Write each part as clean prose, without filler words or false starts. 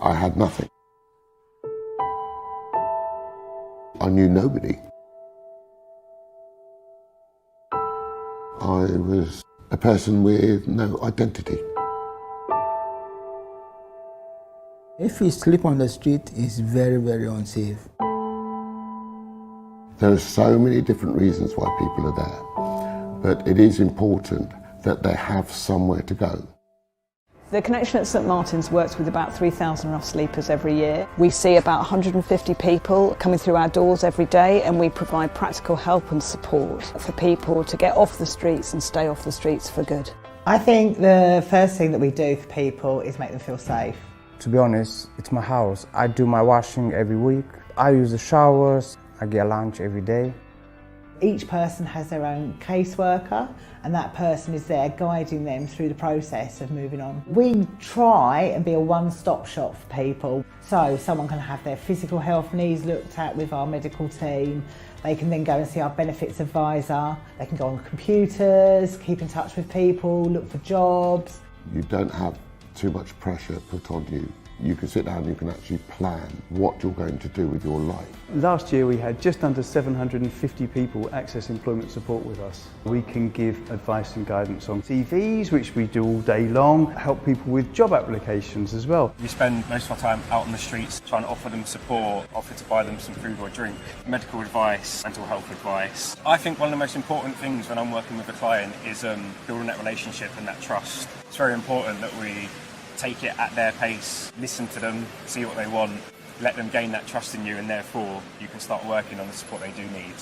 I had nothing. I knew nobody. I was a person with no identity. If you sleep on the street, it's very, very unsafe. There are so many different reasons why people are there, but it is important that they have somewhere to go. The Connection at St Martin's works with about 3,000 rough sleepers every year. We see about 150 people coming through our doors every day, and we provide practical help and support for people to get off the streets and stay off the streets for good. I think the first thing that we do for people is make them feel safe. To be honest, it's my house. I do my washing every week. I use the showers. I get lunch every day. Each person has their own caseworker, and that person is there guiding them through the process of moving on. We try and be a one-stop shop for people, so someone can have their physical health needs looked at with our medical team. They can then go and see our benefits advisor. They can go on computers, keep in touch with people, look for jobs. You don't have too much pressure put on you. You can sit down and you can actually plan what you're going to do with your life. Last year we had just under 750 people access employment support with us. We can give advice and guidance on CVs, which we do all day long, help people with job applications as well. We spend most of our time out on the streets trying to offer them support, offer to buy them some food or drink, medical advice, mental health advice. I think one of the most important things when I'm working with a client is building that relationship and that trust. It's very important that we take it at their pace, listen to them, see what they want, let them gain that trust in you, and therefore you can start working on the support they do need.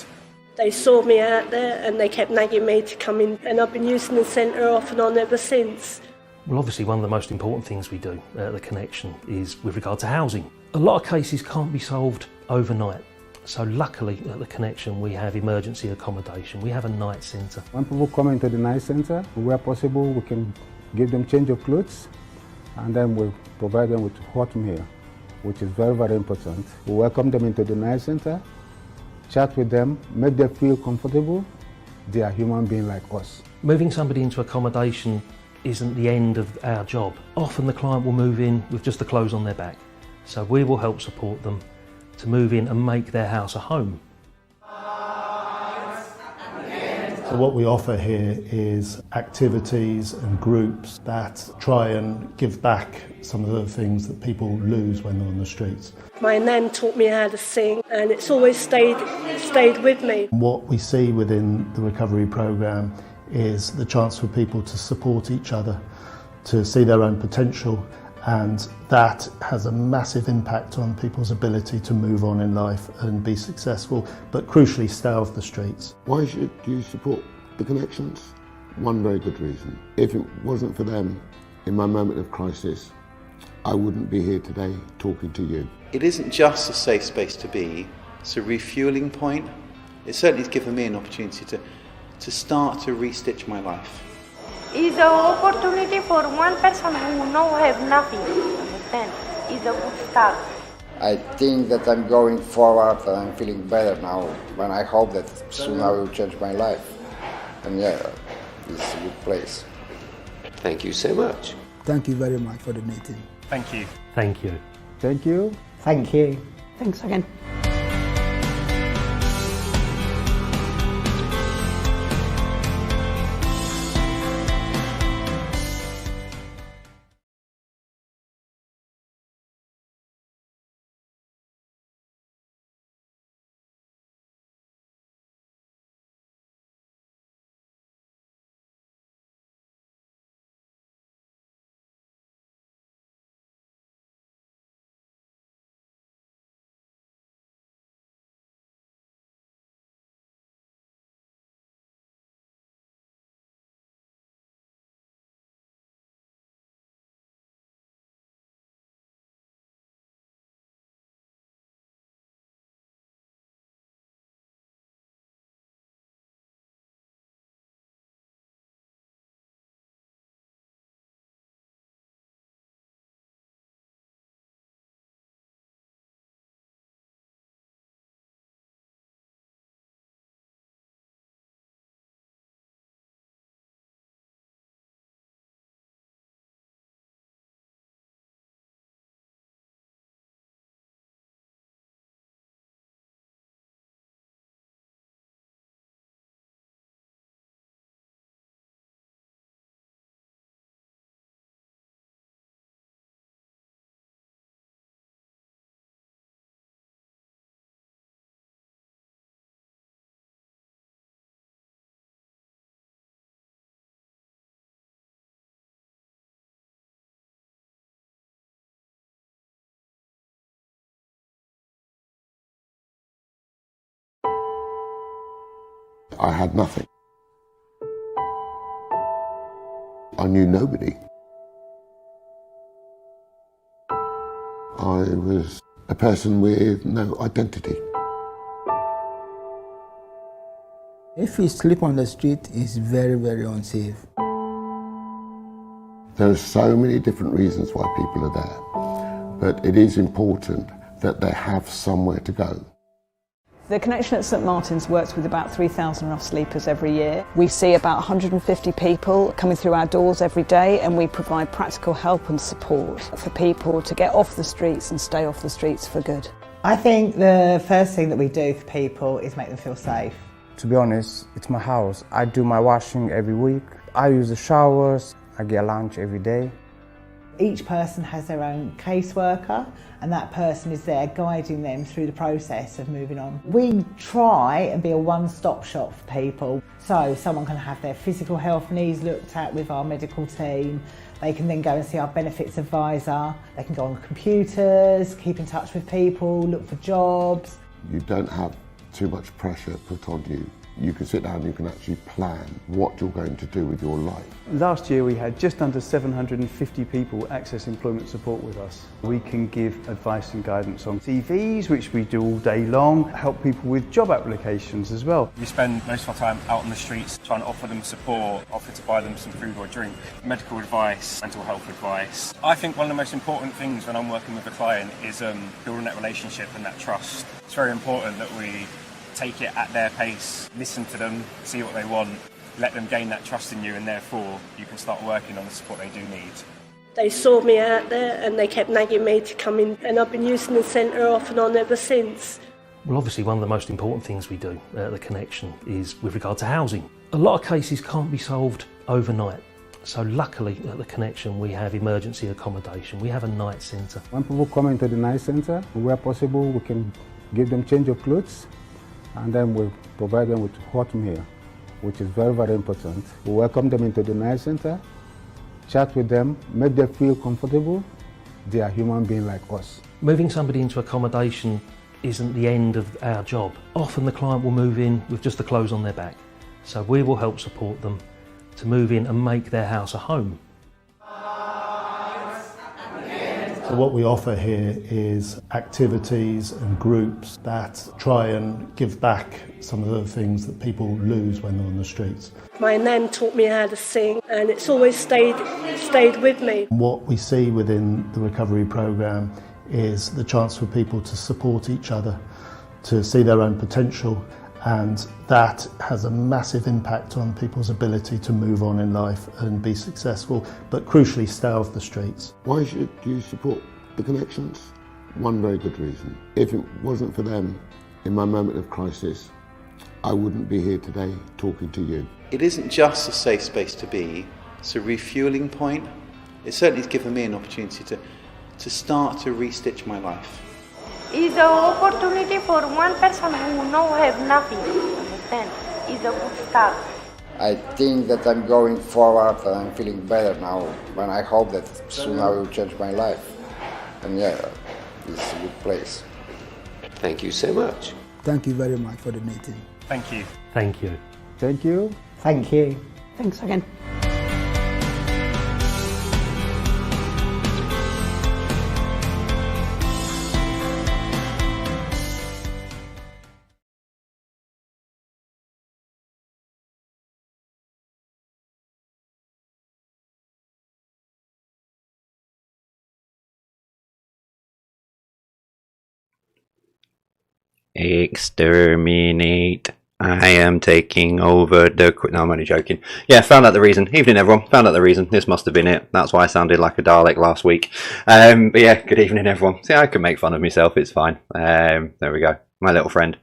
They saw me out there and they kept nagging me to come in, and I've been using the centre off and on ever since. Well, obviously one of the most important things we do at the Connection is with regard to housing. A lot of cases can't be solved overnight. So luckily at the Connection we have emergency accommodation, we have a night centre. When people come into the night centre, where possible we can give them change of clothes, and then we provide them with hot meal, which is very, very important. We welcome them into the night centre, chat with them, make them feel comfortable. They are human beings like us. Moving somebody into accommodation isn't the end of our job. Often the client will move in with just the clothes on their back. So we will help support them to move in and make their house a home. So what we offer here is activities and groups that try and give back some of the things that people lose when they're on the streets. My nan taught me how to sing, and it's always stayed with me. What we see within the recovery programme is the chance for people to support each other, to see their own potential, and that has a massive impact on people's ability to move on in life and be successful, but crucially stay off the streets. Why should you support the Connections? One very good reason. If it wasn't for them in my moment of crisis, I wouldn't be here today talking to you. It isn't just a safe space to be, it's a refuelling point. It certainly has given me an opportunity to start to restitch my life. It's an opportunity for one person who no have nothing, understand? It's a good start. I think that I'm going forward and I'm feeling better now, and I hope that soon I will change my life. And yeah, this is a good place. Thank you so much. Thank you very much for the meeting. Thank you. Thank you. Thank you. Thank you. Thanks again. I had nothing. I knew nobody. I was a person with no identity. If you sleep on the street, it's very, very unsafe. There are so many different reasons why people are there, but it is important that they have somewhere to go. The Connection at St Martin's works with about 3,000 rough sleepers every year. We see about 150 people coming through our doors every day, and we provide practical help and support for people to get off the streets and stay off the streets for good. I think the first thing that we do for people is make them feel safe. To be honest, it's my house. I do my washing every week. I use the showers. I get lunch every day. Each person has their own caseworker, and that person is there guiding them through the process of moving on. We try and be a one-stop shop for people, so someone can have their physical health needs looked at with our medical team. They can then go and see our benefits advisor. They can go on computers, keep in touch with people, look for jobs. You don't have too much pressure put on you. You can sit down and you can actually plan what you're going to do with your life. Last year we had just under 750 people access employment support with us. We can give advice and guidance on CVs, which we do all day long, help people with job applications as well. We spend most of our time out on the streets trying to offer them support, offer to buy them some food or drink, medical advice, mental health advice. I think one of the most important things when I'm working with a client is building that relationship and that trust. It's very important that we take it at their pace, listen to them, see what they want, let them gain that trust in you, and therefore you can start working on the support they do need. They saw me out there and they kept nagging me to come in, and I've been using the centre off and on ever since. Well, obviously one of the most important things we do at the Connection is with regard to housing. A lot of cases can't be solved overnight. So luckily at the Connection we have emergency accommodation, we have a night centre. When people come into the night centre, where possible we can give them change of clothes, and then we provide them with hot meal, which is very, very important. We welcome them into the night centre, chat with them, make them feel comfortable. They are human beings like us. Moving somebody into accommodation isn't the end of our job. Often the client will move in with just the clothes on their back. So we will help support them to move in and make their house a home. So what we offer here is activities and groups that try and give back some of the things that people lose when they're on the streets. My nan taught me how to sing, and it's always stayed with me. What we see within the recovery programme is the chance for people to support each other, to see their own potential, and that has a massive impact on people's ability to move on in life and be successful, but crucially stay off the streets. Why should you support the Connections? One very good reason. If it wasn't for them in my moment of crisis, I wouldn't be here today talking to you. It isn't just a safe space to be, it's a refuelling point. It certainly has given me an opportunity to start to restitch my life. It's an opportunity for one person who no have nothing, understand? It's a good start. I think that I'm going forward and I'm feeling better now, and I hope that soon I will change my life. And yeah, this is a good place. Thank you so much. Thank you very much for the meeting. Thank you. Thank you. Thank you. Thank you. Thanks again. Exterminate. I am taking over the... No, I'm only joking. Yeah, found out the reason. Evening, everyone. Found out the reason. This must have been it. That's why I sounded like a Dalek last week. But yeah, good evening, everyone. See, I can make fun of myself. It's fine. There we go. My little friend.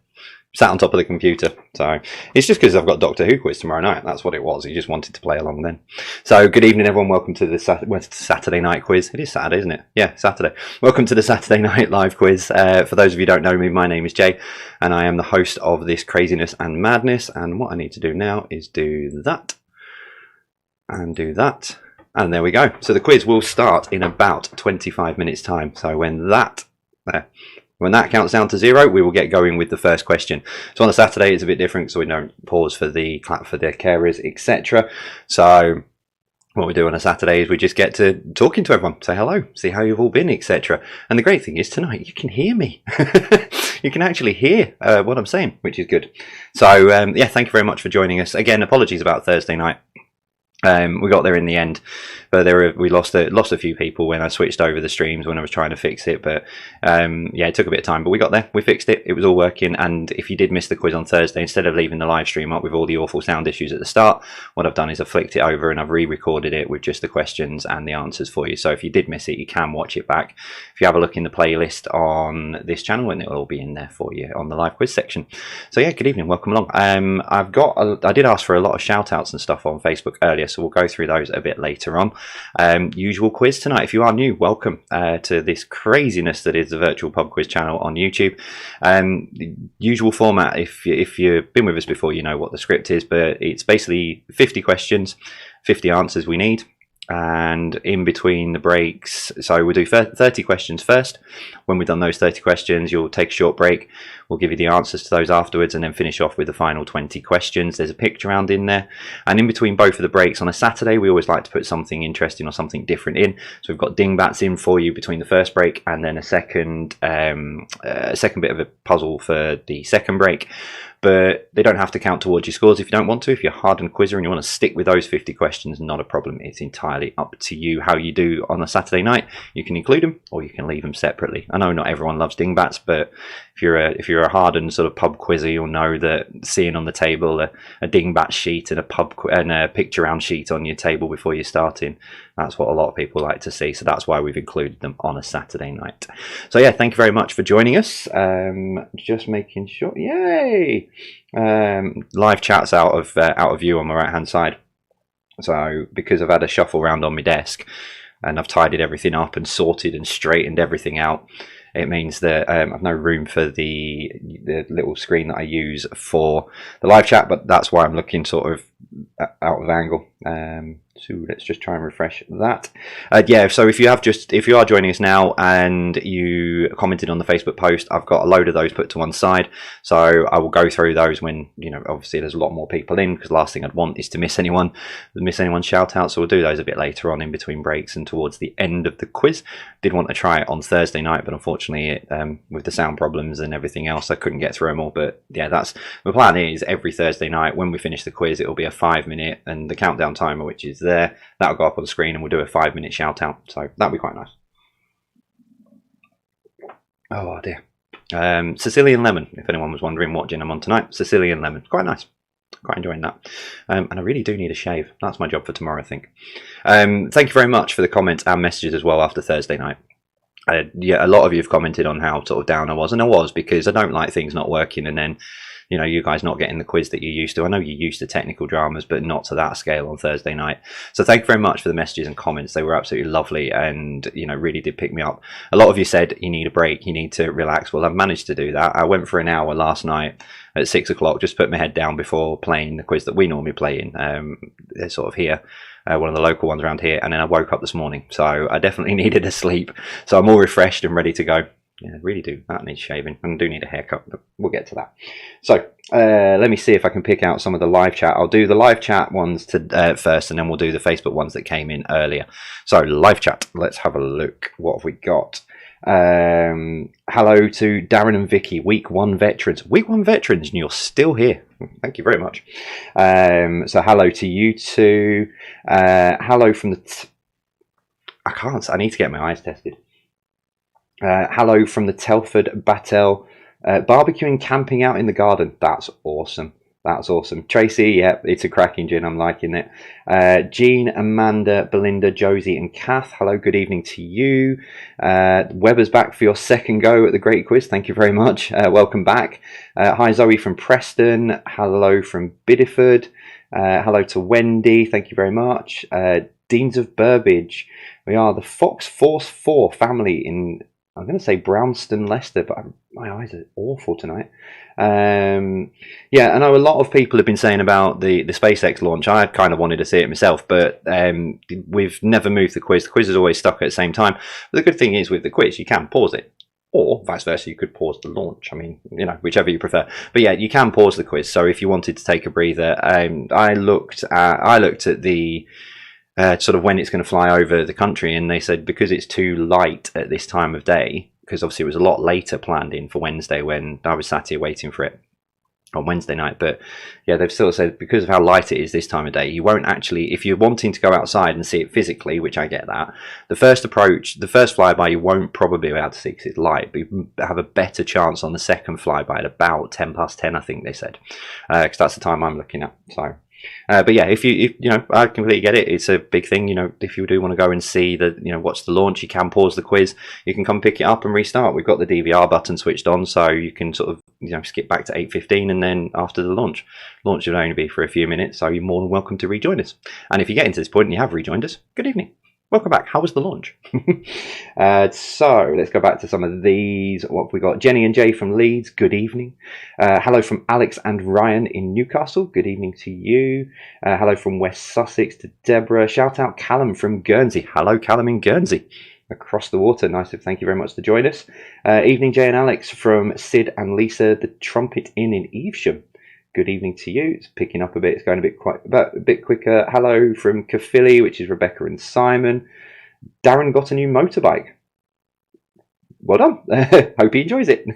Sat on top of the computer. So it's just because I've got Doctor Who quiz tomorrow night. That's what it was. He just wanted to play along then. So good evening, everyone. Welcome to the Saturday night quiz. It is Saturday, isn't it? Yeah, Saturday. Welcome to the Saturday night live quiz. For those of you who don't know me, my name is Jay, and I am the host of this craziness and madness. And what I need to do now is do that and do that. And there we go. So the quiz will start in about 25 minutes time. So when that there When that counts down to 0, we will get going with the first question. So on a Saturday, it's a bit different, so we don't pause for the clap for the carers, etc. So what we do on a Saturday is we just get to talking to everyone, say hello, see how you've all been, etc. And the great thing is tonight you can hear me. You can actually hear what I'm saying, which is good. So yeah, thank you very much for joining us. Again, apologies about Thursday night. We got there in the end, but we lost a few people when I switched over the streams when I was trying to fix it. But yeah, it took a bit of time, but we got there. We fixed it. It was all working. And if you did miss the quiz on Thursday, instead of leaving the live stream up with all the awful sound issues at the start, what I've done is I've flicked it over and I've re-recorded it with just the questions and the answers for you. So if you did miss it, you can watch it back. If you have a look in the playlist on this channel, and it'll all be in there for you on the live quiz section. So yeah, good evening, welcome along. I did ask for a lot of shout outs and stuff on Facebook earlier, so we'll go through those a bit later on. Usual quiz tonight. If you are new, welcome to this craziness that is the Virtual Pub Quiz channel on YouTube. Usual format, if you've been with us before, you know what the script is, but it's basically 50 questions, 50 answers we need. And in between the breaks, so we'll do 30 questions first. When we've done those 30 questions, you'll take a short break. We'll give you the answers to those afterwards and then finish off with the final 20 questions. There's a picture round in there. And in between both of the breaks on a Saturday, we always like to put something interesting or something different in. So we've got dingbats in for you between the first break and then a second bit of a puzzle for the second break. But they don't have to count towards your scores if you don't want to. If you're a hardened quizzer and you want to stick with those 50 questions, not a problem. It's entirely up to you how you do on a Saturday night. You can include them or you can leave them separately. I know not everyone loves dingbats, but if you're a hardened sort of pub quizzer, you'll know that seeing on the table a dingbat sheet and a picture round sheet on your table before you're starting, that's what a lot of people like to see. So that's why we've included them on a Saturday night. So yeah, thank you very much for joining us. Just making sure, yay! Live chat's out of view on my right hand side. So because I've had a shuffle around on my desk and I've tidied everything up and sorted and straightened everything out, it means that I've no room for the little screen that I use for the live chat, but that's why I'm looking sort of out of angle. So let's just try and refresh that. Yeah, so if you are joining us now and you commented on the Facebook post, I've got a load of those put to one side. So I will go through those when, you know, obviously there's a lot more people in, because the last thing I'd want is to miss anyone's shout out. So we'll do those a bit later on in between breaks and towards the end of the quiz. Did want to try it on Thursday night, but unfortunately with the sound problems and everything else, I couldn't get through them all. But yeah, that's the plan. Is every Thursday night when we finish the quiz, it'll be a 5-minute, and the countdown timer, which is there, that'll go up on the screen, and we'll do a 5-minute shout out. So that'll be quite nice. Oh dear. Sicilian lemon, if anyone was wondering what gin I'm on tonight. Sicilian lemon, quite nice. Quite enjoying that. And I really do need a shave. That's my job for tomorrow, I think. Thank you very much for the comments and messages as well after Thursday night. Yeah, a lot of you have commented on how sort of down I was, and I was, because I don't like things not working and then, you know, you guys not getting the quiz that you're used to. I know you're used to technical dramas, but not to that scale on Thursday night. So thank you very much for the messages and comments. They were absolutely lovely and, you know, really did pick me up. A lot of you said you need a break, you need to relax. Well, I've managed to do that. I went for an hour last night at 6 o'clock, just put my head down before playing the quiz that we normally play in. They're sort of here. One of the local ones around here, and then I woke up this morning, so I definitely needed a sleep. So I'm all refreshed and ready to go. Yeah, I really do. That needs shaving, and I do need a haircut, but we'll get to that. So let me see if I can pick out some of the live chat. I'll do the live chat ones first, and then we'll do the Facebook ones that came in earlier. So live chat, let's have a look. What have we got? Hello to Darren and Vicky, week 1 veterans. Week 1 veterans, and you're still here. Thank you very much. So hello to you two. Hello from the... I need to get my eyes tested. Hello from the Telford Battle. Barbecuing, camping out in the garden. That's awesome. That's awesome. Tracy, yeah, it's a cracking gin. I'm liking it. Jean, Amanda, Belinda, Josie and Kath. Hello, good evening to you. Webber's back for your second go at the Great Quiz. Thank you very much. Welcome back. Hi, Zoe from Preston. Hello from Bideford. Hello to Wendy. Thank you very much. Deans of Burbage. We are the Fox Force 4 family in... I'm going to say Brownston, Leicester, but my eyes are awful tonight. Yeah, I know a lot of people have been saying about the SpaceX launch. I kind of wanted to see it myself, but we've never moved the quiz. The quiz is always stuck at the same time. But the good thing is with the quiz, you can pause it. or vice versa, you could pause the launch. I mean, you know, whichever you prefer. But yeah, you can pause the quiz. So if you wanted to take a breather, I looked at the sort of when it's going to fly over the country, and they said because it's too light at this time of day, because obviously it was a lot later planned in for Wednesday when I was sat here waiting for it on Wednesday night. But yeah, they've still said because of how light it is this time of day, you won't actually, if you're wanting to go outside and see it physically, which I get that, the first flyby you won't probably be able to see because it's light, but you have a better chance on the second flyby at about 10 past 10, I think they said, because that's the time I'm looking at. So but yeah, if you know, I completely get it. It's a big thing. You know, if you do want to go and see the, you know, watch the launch, you can pause the quiz. You can come pick it up and restart. We've got the DVR button switched on, so you can sort of, you know, skip back to 8:15 and then after the launch will only be for a few minutes. So you're more than welcome to rejoin us. And if you get into this point and you have rejoined us, good evening. Welcome back. How was the launch? So let's go back to some of these. What have we got? Jenny and Jay from Leeds. Good evening. Hello from Alex and Ryan in Newcastle. Good evening to you. Hello from West Sussex to Deborah. Shout out Callum from Guernsey. Hello, Callum in Guernsey. Across the water. Nice. Thank you very much to join us. Evening, Jay and Alex from Sid and Lisa, the Trumpet Inn in Evesham. Good evening to you. It's picking up a bit. It's going a bit quicker. Hello from Caerphilly, which is Rebecca and Simon. Darren got a new motorbike. Well done. Hope he enjoys it.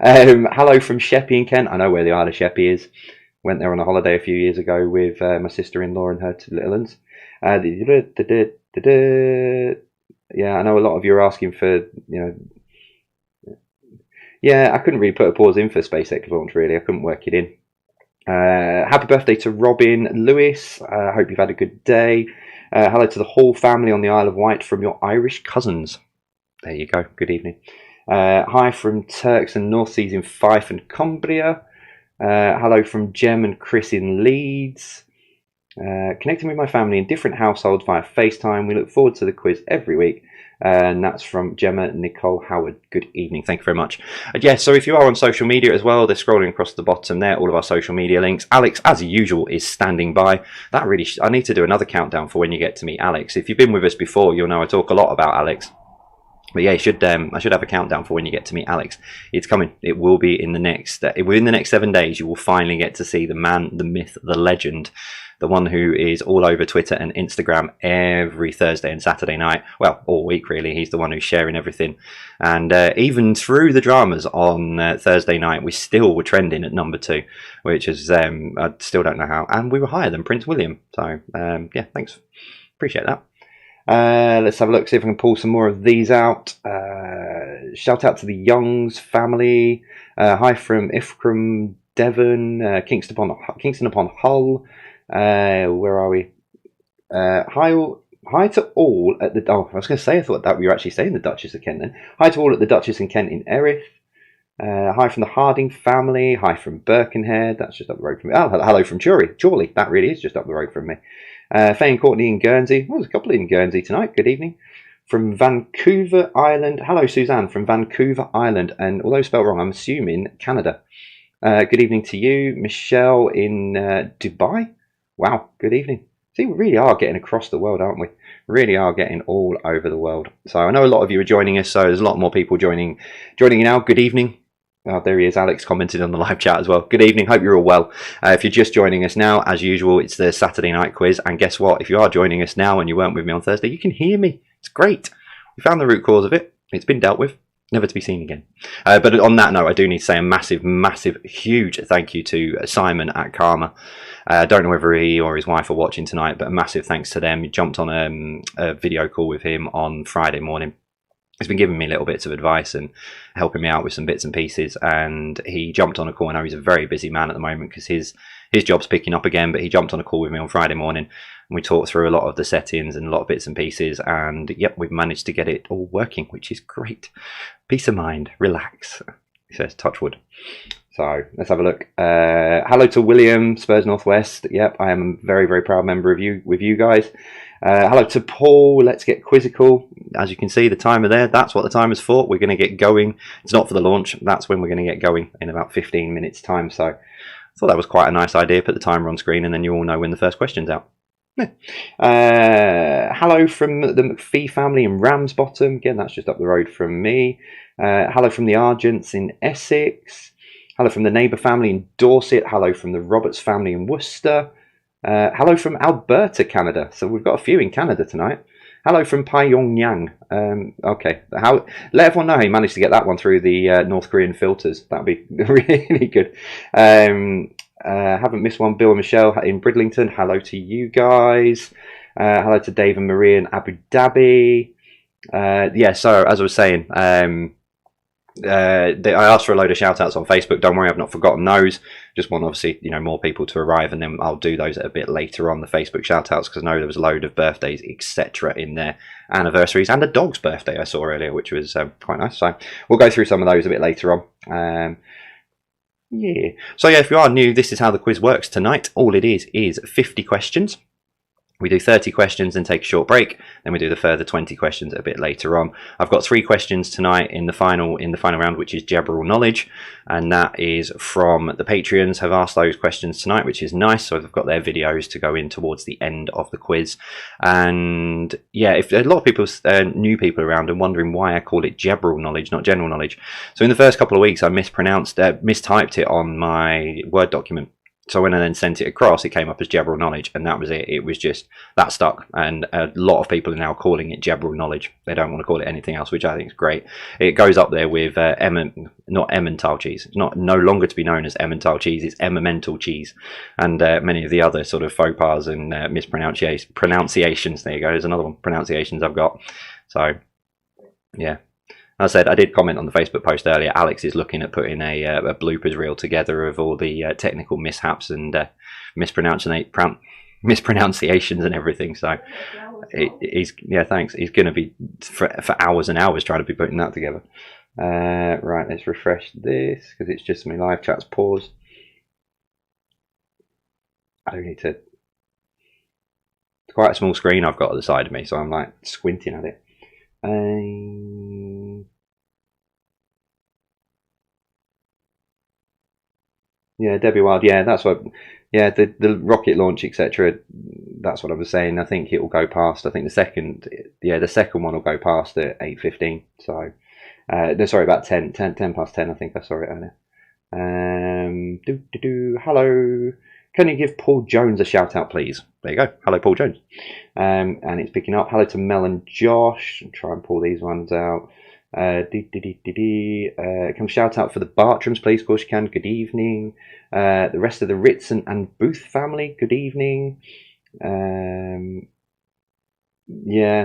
Hello from Sheppey in Kent. I know where the Isle of Sheppey is. Went there on a holiday a few years ago with my sister-in-law and her two little ones. Yeah, I know a lot of you are asking for, you know. Yeah, I couldn't really put a pause in for SpaceX launch, really. I couldn't work it in. Happy birthday to Robin Lewis. Hope you've had a good day. Hello to the Hall family on the Isle of Wight from your Irish cousins. There you go. Good evening. Hi from Turks and North Seas in Fife and Cumbria. Hello from Jem and Chris in Leeds. Connecting with my family in different households via FaceTime. We look forward to the quiz every week. And that's from Gemma Nicole Howard. Good evening. Thank you very much. Yeah, so if you are on social media as well, they're scrolling across the bottom there, all of our social media links. Alex, as usual, is standing by. That really, I need to do another countdown for when you get to meet Alex. If you've been with us before, you'll know I talk a lot about Alex. But yeah, I should have a countdown for when you get to meet Alex. It's coming. It will be in the next, within the next 7 days, you will finally get to see the man, the myth, the legend, the one who is all over Twitter and Instagram every Thursday and Saturday night. Well, all week really. He's the one who's sharing everything. And even through the dramas on Thursday night, we still were trending at number 2, which is, I still don't know how. And we were higher than Prince William. So, yeah, thanks. Appreciate that. Let's have a look, see if I can pull some more of these out. Shout out to the Youngs family. Hi from Ifram, Devon, Kingston upon Hull. Where are we? Hi to all at the. Oh, I was going to say, I thought that we were actually saying the Duchess of Kent then. Hi to all at the Duchess and Kent in Erith. Hi from the Harding family. Hi from Birkenhead. That's just up the road from me. Oh, hello from Chorley. That really is just up the road from me. Faye and Courtney in Guernsey. Oh, there's a couple in Guernsey tonight. Good evening. From Vancouver Island. Hello, Suzanne from Vancouver Island. And although spelled wrong, I'm assuming Canada. Good evening to you. Michelle in Dubai. Wow, good evening. See, we really are getting across the world, aren't we? Really are getting all over the world. So I know a lot of you are joining us, so there's a lot more people joining now. Good evening. Oh, there he is. Alex commented on the live chat as well. Good evening. Hope you're all well. If you're just joining us now, as usual, it's the Saturday night quiz. And guess what? If you are joining us now and you weren't with me on Thursday, you can hear me. It's great. We found the root cause of it. It's been dealt with. Never to be seen again. But on that note, I do need to say a massive, huge thank you to Simon at Karma. I don't know whether he or his wife are watching tonight, but a massive thanks to them. He jumped on a video call with him on Friday morning. He's been giving me little bits of advice and helping me out with some bits and pieces, and he jumped on a call. I know he's a very busy man at the moment because his job's picking up again, but he jumped on a call with me on Friday morning and we talked through a lot of the settings and a lot of bits and pieces, and yep, we've managed to get it all working, which is great. Peace of mind, relax. He says, touch wood. So let's have a look. Hello to William, Spurs Northwest. Yep, I am a very, very proud member of you guys. Hello to Paul. Let's get quizzical. As you can see, the timer there, that's what the timer's for. We're going to get going. It's not for the launch. That's when we're going to get going in about 15 minutes time. So I thought that was quite a nice idea. Put the timer on screen and then you all know when the first question's out. Hello from the McPhee family in Ramsbottom. Again, that's just up the road from me. Hello from the Argents in Essex. Hello from the Neighbour family in Dorset. Hello from the Roberts family in Worcester. Hello from Alberta, Canada. So we've got a few in Canada tonight. Hello from Pyongyang. Okay, let everyone know how you managed to get that one through the North Korean filters. That'd be really good. Haven't missed one. Bill and Michelle in Bridlington. Hello to you guys. Hello to Dave and Maria in Abu Dhabi. Yeah, so as I was saying, I asked for a load of shout outs on Facebook. Don't worry, I've not forgotten those. Just want, obviously, more people to arrive, and then I'll do those a bit later on, the Facebook shout outs, because I know there was a load of birthdays, etc. in there, anniversaries, and a dog's birthday I saw earlier, which was quite nice. So we'll go through some of those a bit later on. Yeah. So yeah, if you are new, this is how the quiz works tonight. All it is 50 questions. We do 30 questions, then take a short break. Then we do the further 20 questions a bit later on. I've got 3 questions tonight in the final round, which is general knowledge, and that is from the Patreons have asked those questions tonight, which is nice. So they've got their videos to go in towards the end of the quiz. And yeah, if a lot of people, new people around, and wondering why I call it general knowledge, not general knowledge. So in the first couple of weeks, I mistyped it on my Word document. So when I then sent it across, it came up as general knowledge, and that was it. It was just, that stuck, and a lot of people are now calling it general knowledge. They don't want to call it anything else, which I think is great. It goes up there with not Emmental cheese. It's no longer to be known as Emmental cheese. It's Emmental cheese, and many of the other sort of faux pas and mispronunciations. There you go. There's another one. Pronunciations I've got. So yeah. As I said, I did comment on the Facebook post earlier. Alex is looking at putting a bloopers reel together of all the technical mishaps and mispronunciations and everything. So thanks. He's going to be for hours and hours trying to be putting that together. Right, let's refresh this because it's just my live chat's paused. I don't need to. It's quite a small screen I've got at the side of me, so I'm like squinting at it. Yeah, Debbie Wild. Yeah, that's what. Yeah, the rocket launch, etc. That's what I was saying. I think it will go past. I think the second one will go past at 8:15. So, no, sorry, about 10 past 10. I think I saw it earlier. Hello. Can you give Paul Jones a shout out, please? There you go. Hello, Paul Jones. And it's picking up. Hello to Mel and Josh. I'll try and pull these ones out. Can shout out for the Bartrams, please. Of course you can. Good evening. The rest of the Ritson and Booth family. Good evening. Yeah,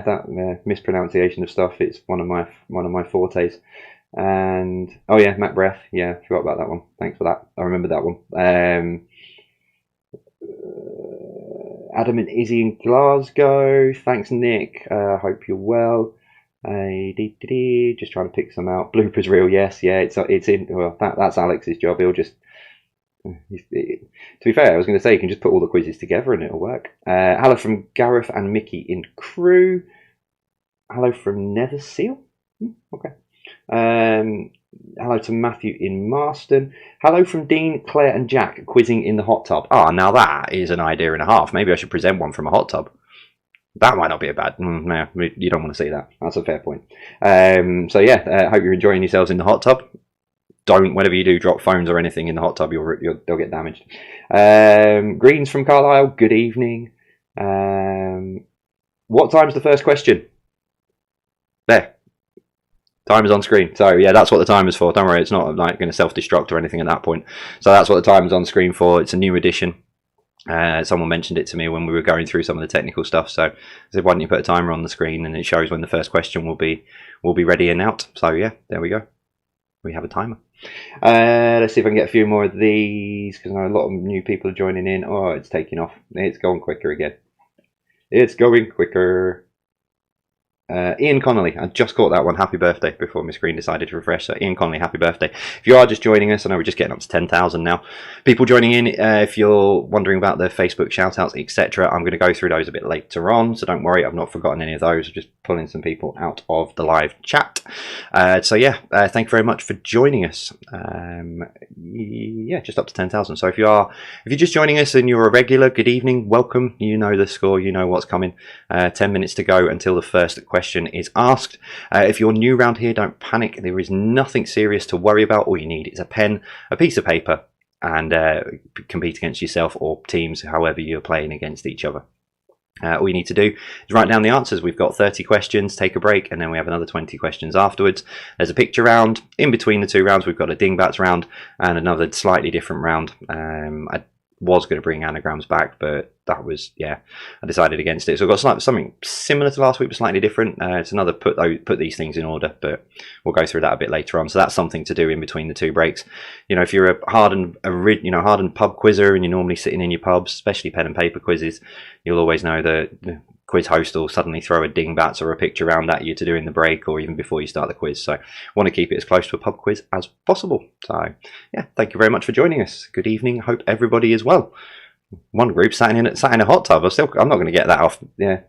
that mispronunciation of stuff. It's one of my fortes. And oh yeah, Mac Breath. Yeah, forgot about that one. Thanks for that. I remember that one. Adam and Izzy in Glasgow. Thanks, Nick. Hope you're well. Just trying to pick some out. Bloopers reel, yes, yeah. It's in. Well, that's Alex's job. He'll just. To be fair, I was going to say you can just put all the quizzes together and it'll work. Hello from Gareth and Mickey in Crewe. Hello from Netherseal. Okay. Hello to Matthew in Marston. Hello from Dean, Claire and Jack, quizzing in the hot tub. Now that is an idea and a half. Maybe I should present one from a hot tub. That might not be a bad. No, you don't want to see that. That's a fair point. So yeah, hope you're enjoying yourselves in the hot tub. Don't, whenever you do, drop phones or anything in the hot tub. They'll get damaged. Greens from Carlisle. Good evening. What time's the first question? There. Time is on screen. So yeah, that's what the timer's for. Don't worry, it's not like going to self-destruct or anything at that point. So that's what the timer's on screen for. It's a new edition. Someone mentioned it to me when we were going through some of the technical stuff. So I said, why don't you put a timer on the screen and it shows when the first question will be ready and out. So yeah, there we go. We have a timer. Let's see if I can get a few more of these because I know a lot of new people are joining in. Oh, it's taking off. It's going quicker again. It's going quicker. Ian Connolly, I just caught that one. Happy birthday before my screen decided to refresh. So Ian Connolly, happy birthday. If you are just joining us, I know we're just getting up to 10,000 now. People joining in, if you're wondering about the Facebook shout outs, etc., I'm going to go through those a bit later on. So don't worry, I've not forgotten any of those. I've just pulling some people out of the live chat. So yeah, thank you very much for joining us. Yeah, just up to 10,000. So if you're just joining us and you're a regular, good evening, welcome. You know the score, you know what's coming. 10 minutes to go until the first question is asked. If you're new around here, don't panic. There is nothing serious to worry about. All you need is a pen, a piece of paper, and compete against yourself or teams, however you're playing against each other. All you need to do is write down the answers. We've got 30 questions, take a break, and then we have another 20 questions afterwards. There's a picture round. In between the two rounds, we've got a dingbats round and another slightly different round. I was going to bring anagrams back, but that was, yeah, I decided against it. So we've got something similar to last week, but slightly different. It's another put these things in order, but we'll go through that a bit later on. So that's something to do in between the two breaks. You know, if you're a hardened pub quizzer and you're normally sitting in your pubs, especially pen and paper quizzes, you'll always know that the quiz host will suddenly throw a dingbats or a picture round at you to do in the break or even before you start the quiz. So want to keep it as close to a pub quiz as possible. So yeah, thank you very much for joining us. Good evening. Hope everybody is well. One group sat in a hot tub. I'm not going to get that off. Yeah.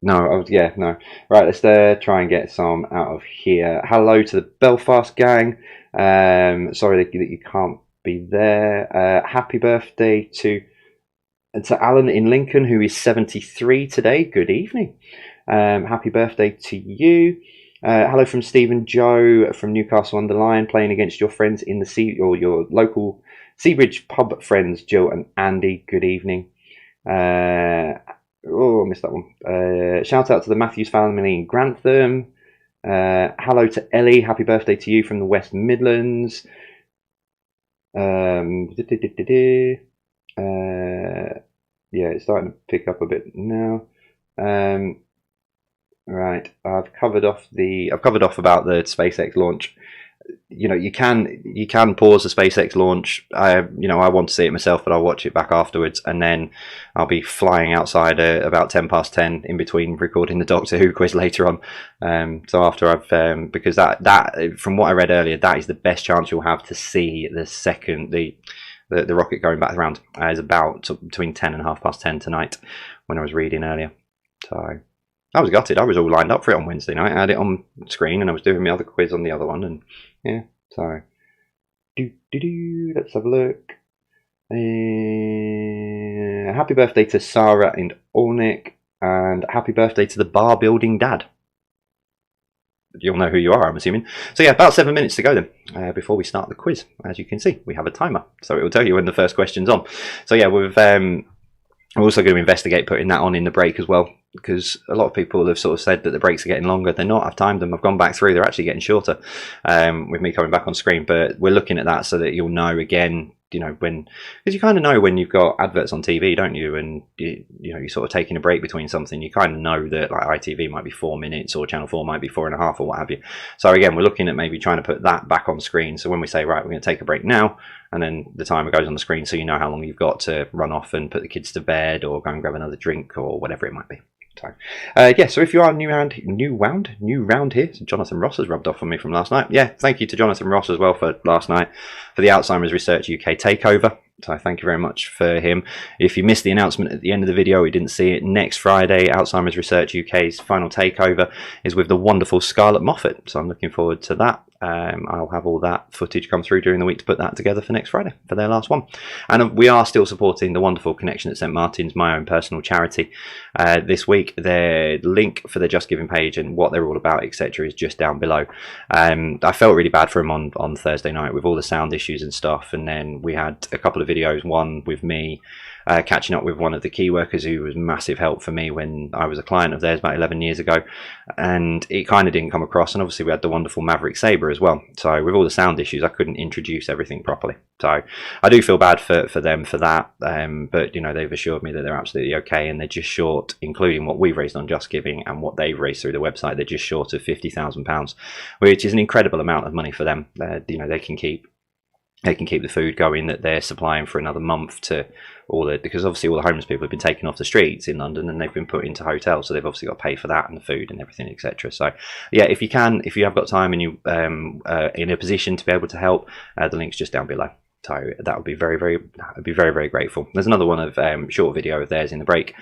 No. Right, let's try and get some out of here. Hello to the Belfast gang. Sorry that you can't be there. Happy birthday to Alan in Lincoln, who is 73 today. Good evening. Happy birthday to you. Hello from Stephen Joe from Newcastle under Lyme, playing against your friends in the your local Seabridge pub friends, Jill and Andy. Good evening. I missed that one. Shout out to the Matthews family in Grantham. Hello to Ellie. Happy birthday to you from the West Midlands. Yeah, it's starting to pick up a bit now. Right, I've covered off about the SpaceX launch. You know, you can pause the SpaceX launch. I want to see it myself, but I'll watch it back afterwards, and then I'll be flying outside about 10:10 in between recording the Doctor Who quiz later on. So after I've because that from what I read earlier, that is the best chance you'll have to see the rocket going back around. Is about between 10 and 10:30 tonight when I was reading earlier. So I was gutted. I was all lined up for it on Wednesday night. I had it on screen and I was doing my other quiz on the other one, and yeah, so let's have a look. Happy birthday to Sarah and Ornick, and happy birthday to the bar building dad. You'll know who you are, I'm assuming. So yeah, about 7 minutes to go then, before we start the quiz. As you can see, we have a timer, so it will tell you when the first question's on. So yeah, we're also going to investigate putting that on in the break as well, because a lot of people have sort of said that the breaks are getting longer. They're not. I've timed them. I've gone back through. They're actually getting shorter with me coming back on screen. But we're looking at that so that you'll know again, you know, because you kind of know when you've got adverts on TV, don't you? And you're sort of taking a break between something. You kind of know that like ITV might be 4 minutes or Channel 4 might be 4.5 or what have you. So again, we're looking at maybe trying to put that back on screen. So when we say, right, we're going to take a break now, and then the timer goes on the screen so you know how long you've got to run off and put the kids to bed or go and grab another drink or whatever it might be. So, yeah, so if you are new round here, so Jonathan Ross has rubbed off on me from last night. Yeah, thank you to Jonathan Ross as well for last night for the Alzheimer's Research UK takeover. So thank you very much for him. If you missed the announcement at the end of the video, we didn't see it, next Friday, Alzheimer's Research UK's final takeover is with the wonderful Scarlett Moffat. So I'm looking forward to that. I'll have all that footage come through during the week to put that together for next Friday for their last one. And we are still supporting the wonderful Connection at St Martin's, my own personal charity. This week, their link for the Just Giving page and what they're all about, etc., is just down below. I felt really bad for him on Thursday night with all the sound issues and stuff, and then we had a couple of videos, one with me catching up with one of the key workers who was massive help for me when I was a client of theirs about 11 years ago, and it kind of didn't come across. And obviously we had the wonderful Maverick Sabre as well, so with all the sound issues I couldn't introduce everything properly. So I do feel bad for them for that, but you know, they've assured me that they're absolutely okay, and they're just short, including what we've raised on Just Giving and what they've raised through the website, they're just short of £50,000, which is an incredible amount of money for them. You know, they can keep the food going that they're supplying for another month to because obviously all the homeless people have been taken off the streets in London and they've been put into hotels, so they've obviously got to pay for that and the food and everything, etc. So yeah, if you have got time and you in a position to be able to help, the link's just down below. So that would be I'd be very grateful. There's another one of short video of theirs in the break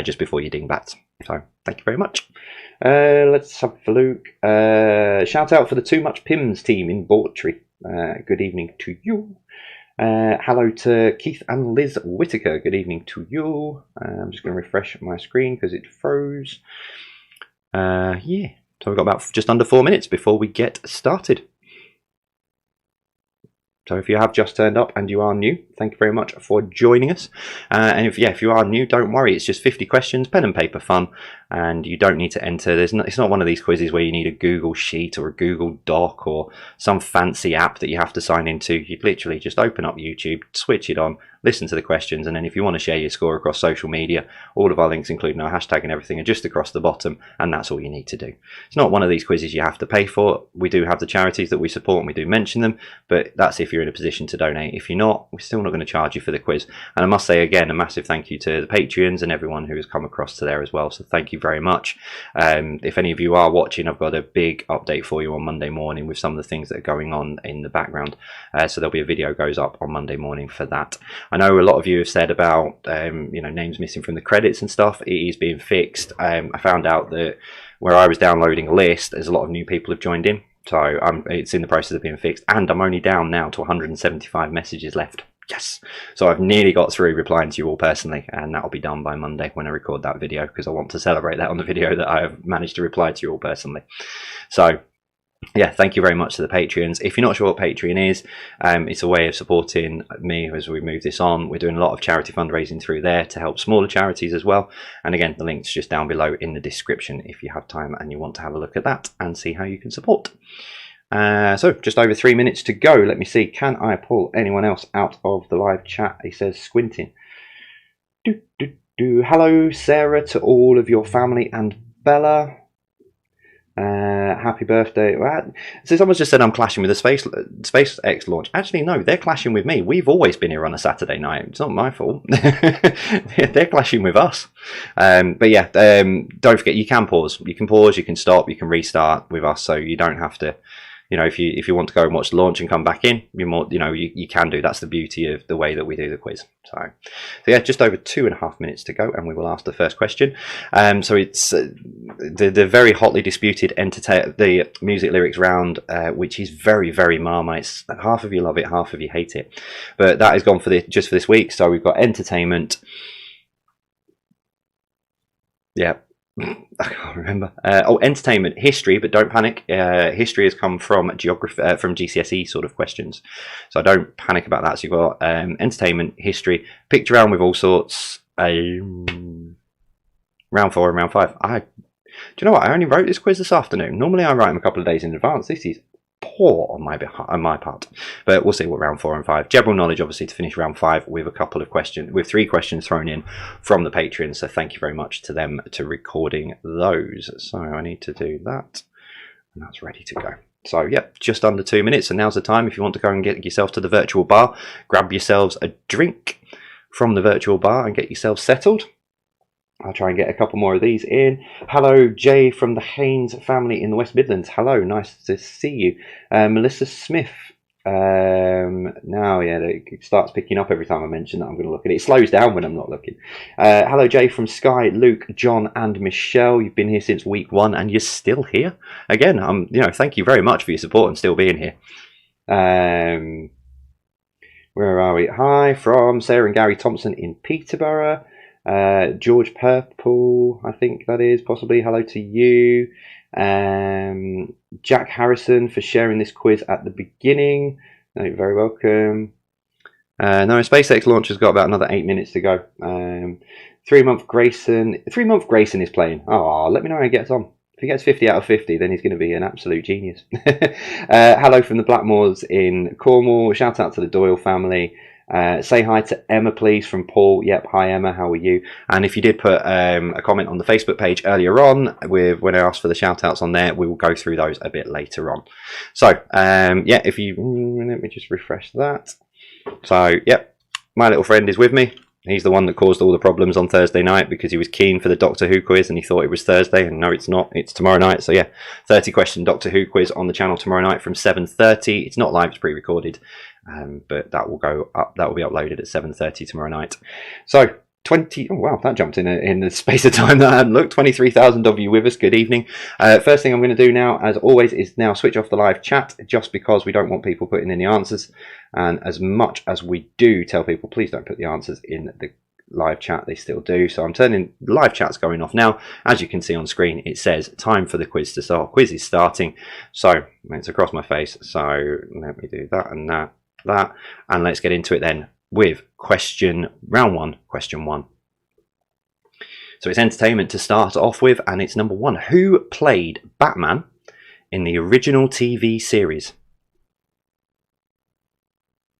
just before your dingbats. So thank you very much. Let's have a look. Shout out for the Too Much Pims team in Bawtry. Good evening to you. Hello to Keith and Liz Whitaker. Good evening to you. I'm just going to refresh my screen because it froze. Yeah, so we've got about just under 4 minutes before we get started. So if you have just turned up and you are new, thank you very much for joining us. And if you are new, don't worry. It's just 50 questions, pen and paper fun, and you don't need to enter. It's not one of these quizzes where you need a Google Sheet or a Google Doc or some fancy app that you have to sign into. You literally just open up YouTube, switch it on, listen to the questions, and then if you want to share your score across social media, all of our links, including our hashtag and everything, are just across the bottom, and that's all you need to do. It's not one of these quizzes you have to pay for. We do have the charities that we support and we do mention them, but that's if you're in a position to donate. If you're not, we're still not going to charge you for the quiz. And I must say again, a massive thank you to the Patreons and everyone who has come across to there as well, so thank you very much. If any of you are watching, I've got a big update for you on Monday morning with some of the things that are going on in the background, so there'll be a video goes up on Monday morning for that. I know a lot of you have said about names missing from the credits and stuff. It is being fixed. I found out that where I was downloading a list, there's a lot of new people have joined in, so it's in the process of being fixed, and I'm only down now to 175 messages left. Yes, so I've nearly got through replying to you all personally, and that'll be done by Monday when I record that video, because I want to celebrate that on the video that I have managed to reply to you all personally. So yeah, thank you very much to the Patreons. If you're not sure what Patreon is, it's a way of supporting me as we move this on. We're doing a lot of charity fundraising through there to help smaller charities as well. And again, the link's just down below in the description if you have time and you want to have a look at that and see how you can support. So just over 3 minutes to go. Let me see, can I pull anyone else out of the live chat? He says squinting. Hello Sarah, to all of your family and Bella. Happy birthday. So someone's just said I'm clashing with the SpaceX launch. Actually, no, they're clashing with me. We've always been here on a Saturday night. It's not my fault. They're clashing with us. But yeah, don't forget, you can pause. You can pause, you can stop, you can restart with us, so you don't have to, if you want to go and watch the launch and come back in, you can do. That's the beauty of the way that we do the quiz. So yeah, just over 2.5 minutes to go, and we will ask the first question. So it's the very hotly disputed the music lyrics round, which is very Marmite. Half of you love it, half of you hate it. But that is gone for just for this week. So we've got entertainment. Yeah. I can't remember. Entertainment, history, but don't panic. History has come from geography, from GCSE sort of questions, so don't panic about that. So you've got entertainment, history, picture round with all sorts. Round 4 and round 5. Do you know what? I only wrote this quiz this afternoon. Normally I write them a couple of days in advance. This is poor on my part, but we'll see what round 4 and 5. General knowledge, obviously, to finish round 5 with a couple of questions, with 3 questions thrown in from the Patreon. So thank you very much to them to recording those. So I need to do that, and that's ready to go. So yeah, just under 2 minutes, and now's the time if you want to go and get yourself to the virtual bar, grab yourselves a drink from the virtual bar and get yourself settled. I'll try and get a couple more of these in. Hello, Jay from the Haynes family in the West Midlands. Hello, nice to see you. Melissa Smith. Now, yeah, it starts picking up every time I mention that I'm going to look at it. It slows down when I'm not looking. Hello, Jay from Sky, Luke, John, and Michelle. You've been here since week 1, and you're still here. Again, thank you very much for your support and still being here. Where are we? Hi from Sarah and Gary Thompson in Peterborough. George Purple, I think that is, possibly. Hello to you. Jack Harrison for sharing this quiz at the beginning. You're very welcome. No, SpaceX launch has got about another 8 minutes to go. 3-month Grayson. 3-month Grayson is playing. Oh, let me know how he gets on. If he gets 50 out of 50, then he's going to be an absolute genius. Hello from the Blackmores in Cornwall. Shout out to the Doyle family. Say hi to Emma, please, from Paul. Yep, hi Emma, how are you? And if you did put a comment on the Facebook page earlier on when I asked for the shout outs on there, we will go through those a bit later on. So yeah, if you let me just refresh that. So yep, my little friend is with me. He's the one that caused all the problems on Thursday night because he was keen for the Doctor Who quiz and he thought it was Thursday, and no, it's not. It's tomorrow night. So yeah, 30 question Doctor Who quiz on the channel tomorrow night from 7:30. It's not live, it's pre-recorded. but that will go up. That will be uploaded at 7:30 tomorrow night. So 20. Oh wow, that jumped in the space of time that I hadn't looked. 23,000 of you with us. Good evening. First thing I'm going to do now, as always, is now switch off the live chat, just because we don't want people putting in the answers. And as much as we do tell people, please don't put the answers in the live chat, they still do. So I'm turning live chat's going off now. As you can see on screen, it says time for the quiz to start. Quiz is starting. So it's across my face. So let me do that and that, and let's get into it then with round one, question one. So it's entertainment to start off with, and it's number one. Who played Batman in the original TV series?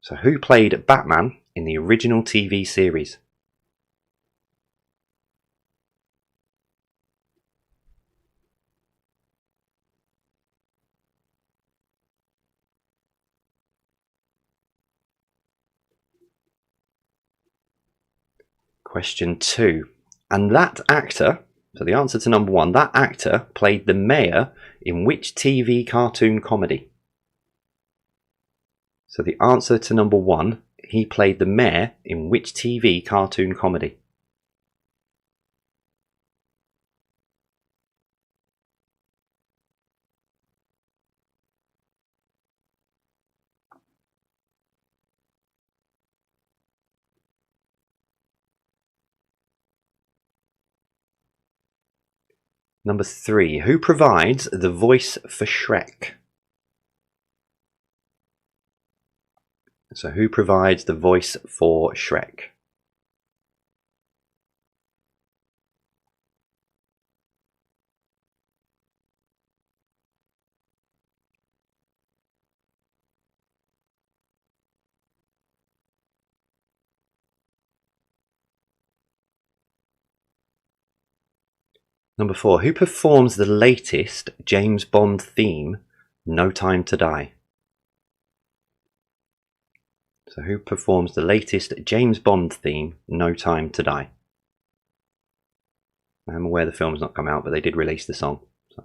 So who played Batman in the original TV series? Question two. And that actor, so the answer to number one, that actor played the mayor in which TV cartoon comedy? So the answer to number one, he played the mayor in which TV cartoon comedy? Number three, who provides the voice for Shrek? So who provides the voice for Shrek? Number four, who performs the latest James Bond theme, No Time to Die? So who performs the latest James Bond theme, No Time to Die? I'm aware the film's not come out, but they did release the song. So.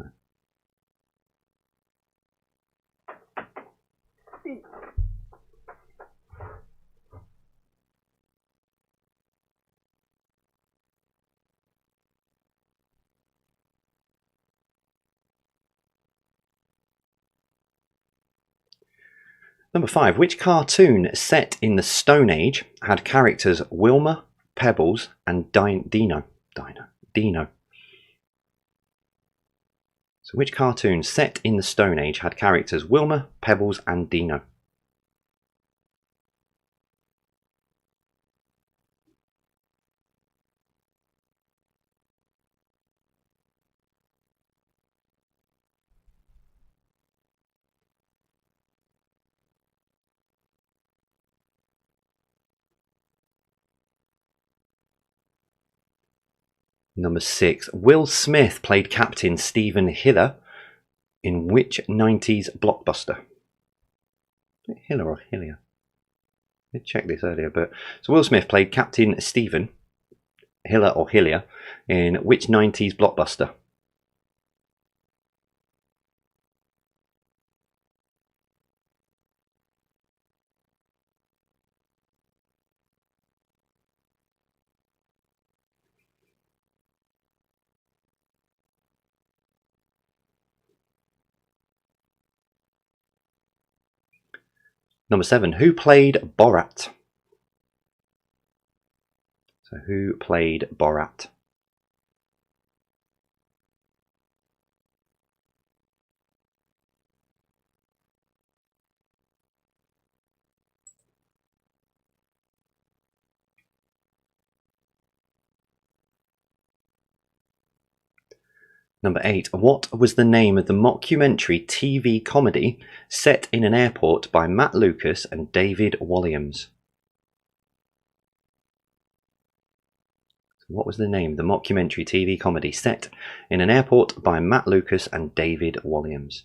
Number five, which cartoon set in the Stone Age had characters Wilma, Pebbles, and Dino? So which cartoon set in the Stone Age had characters Wilma, Pebbles, and Dino? Number six, Will Smith played Captain Stephen Hiller in which 90s blockbuster? Hiller or Hillier? I did check this earlier, but so Will Smith played Captain Stephen Hiller or Hillier in which 90s blockbuster? Number seven, who played Borat? So who played Borat? Number eight, what was the name of the mockumentary TV comedy set in an airport by Matt Lucas and David Walliams? What was the name of the mockumentary TV comedy set in an airport by Matt Lucas and David Walliams?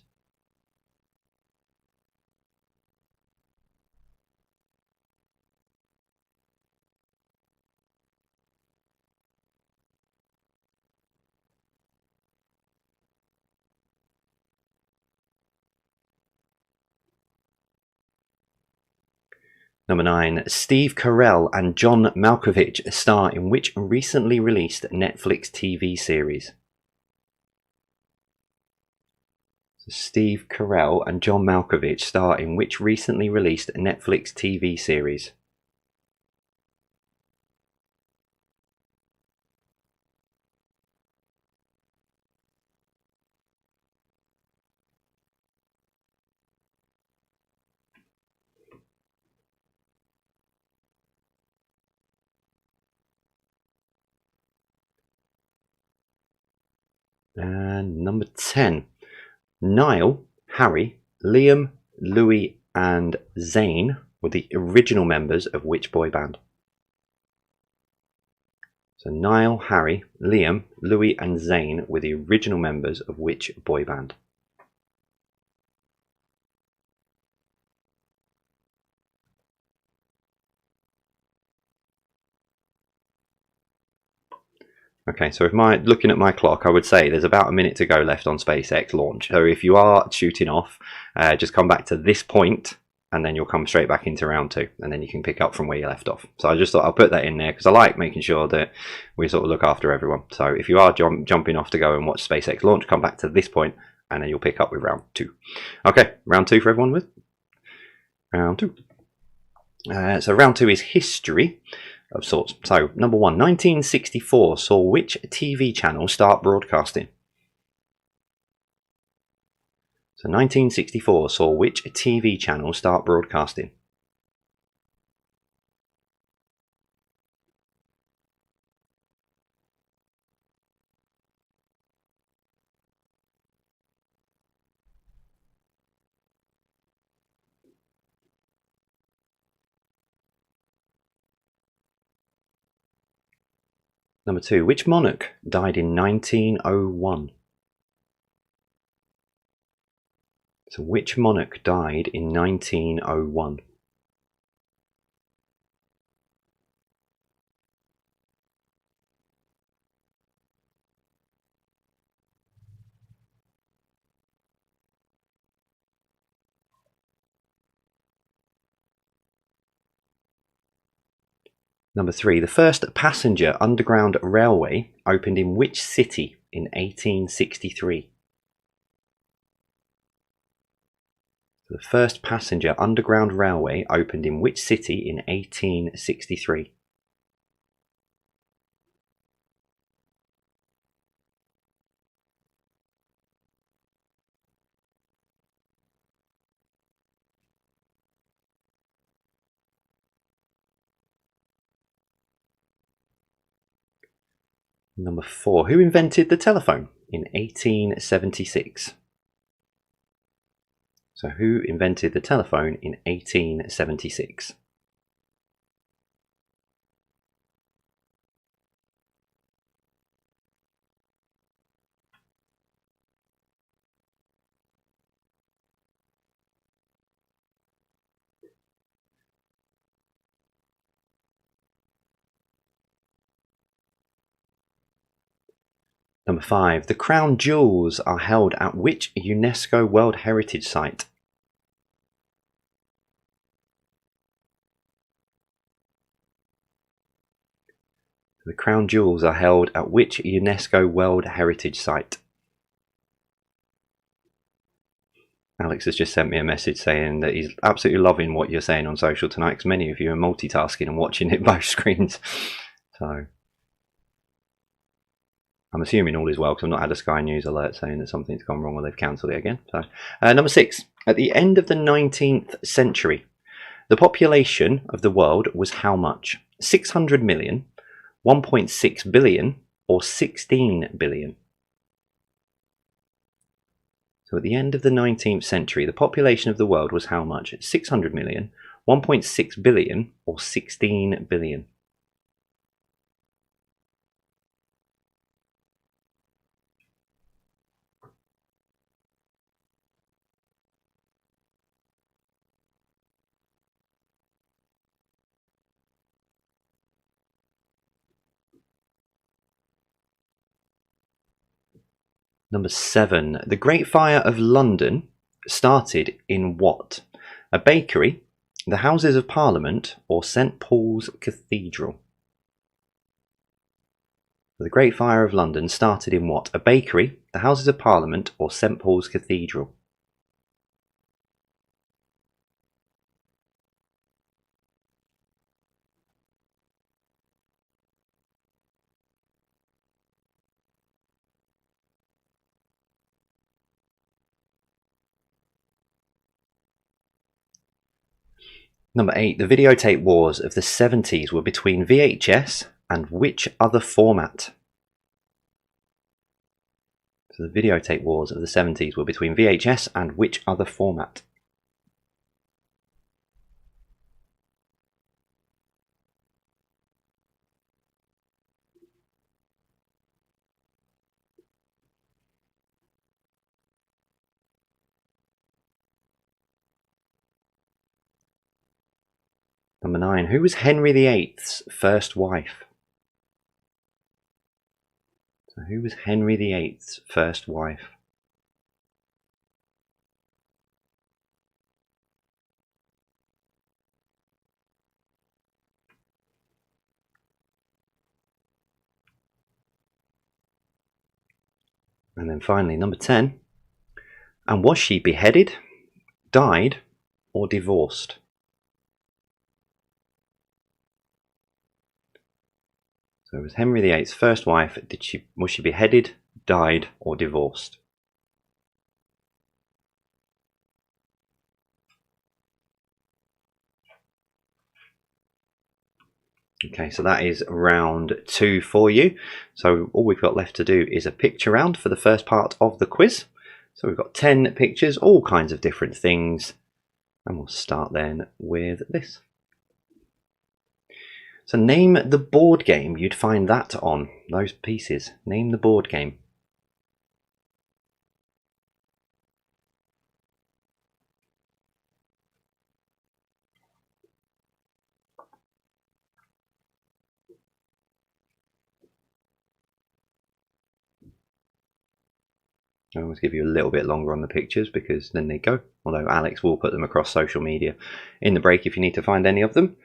Number 9. Steve Carell and John Malkovich star in which recently released Netflix TV series? So Steve Carell and John Malkovich star in which recently released Netflix TV series? And number 10. Niall, Harry, Liam, Louis and Zayn were the original members of which boy band? So Niall, Harry, Liam, Louis and Zayn were the original members of which boy band? Okay, so if looking at my clock, I would say there's about a minute to go left on SpaceX launch. So if you are shooting off, just come back to this point, and then you'll come straight back into round 2, and then you can pick up from where you left off. So I just thought I'll put that in there because I like making sure that we sort of look after everyone. So if you are jumping off to go and watch SpaceX launch, come back to this point, and then you'll pick up with round 2. Okay, round 2 for everyone with? Round 2. So round 2 is history of sorts. So number 1, 1964 saw which TV channel start broadcasting? So 1964 saw which TV channel start broadcasting? Number 2, which monarch died in 1901? So which monarch died in 1901? Number 3, the first passenger underground railway opened in which city in 1863? The first passenger underground railway opened in which city in 1863? Number 4, who invented the telephone in 1876? So who invented the telephone in 1876? Number 5, the crown jewels are held at which UNESCO World Heritage Site? The crown jewels are held at which UNESCO World Heritage Site? Alex has just sent me a message saying that he's absolutely loving what you're saying on social tonight because many of you are multitasking and watching it both screens. So I'm assuming all is well because I've not had a Sky News alert saying that something's gone wrong or they've cancelled it again. So, number 6. At the end of the 19th century, the population of the world was how much? 600 million, 1.6 billion, or 16 billion? So at the end of the 19th century, the population of the world was how much? 600 million, 1.6 billion, or 16 billion? Number 7. The Great Fire of London started in what? A bakery, The Houses of Parliament or St Paul's Cathedral? The Great Fire of London started in what? A bakery, the Houses of Parliament or St Paul's Cathedral? Number 8. The videotape wars of the 70s were between VHS and which other format? So the videotape wars of the 70s were between VHS and which other format? Number 9. Who was Henry VIII's first wife? So who was Henry VIII's first wife? And then finally, number 10. And was she beheaded, died, or divorced? So it was Henry VIII's first wife. Was she beheaded, died, or divorced? Okay, so that is round 2 for you. So all we've got left to do is a picture round for the first part of the quiz. So we've got 10 pictures, all kinds of different things. And we'll start then with this. So name the board game you'd find that on, those pieces. Name the board game. I always give you a little bit longer on the pictures because then they go, although Alex will put them across social media in the break if you need to find any of them.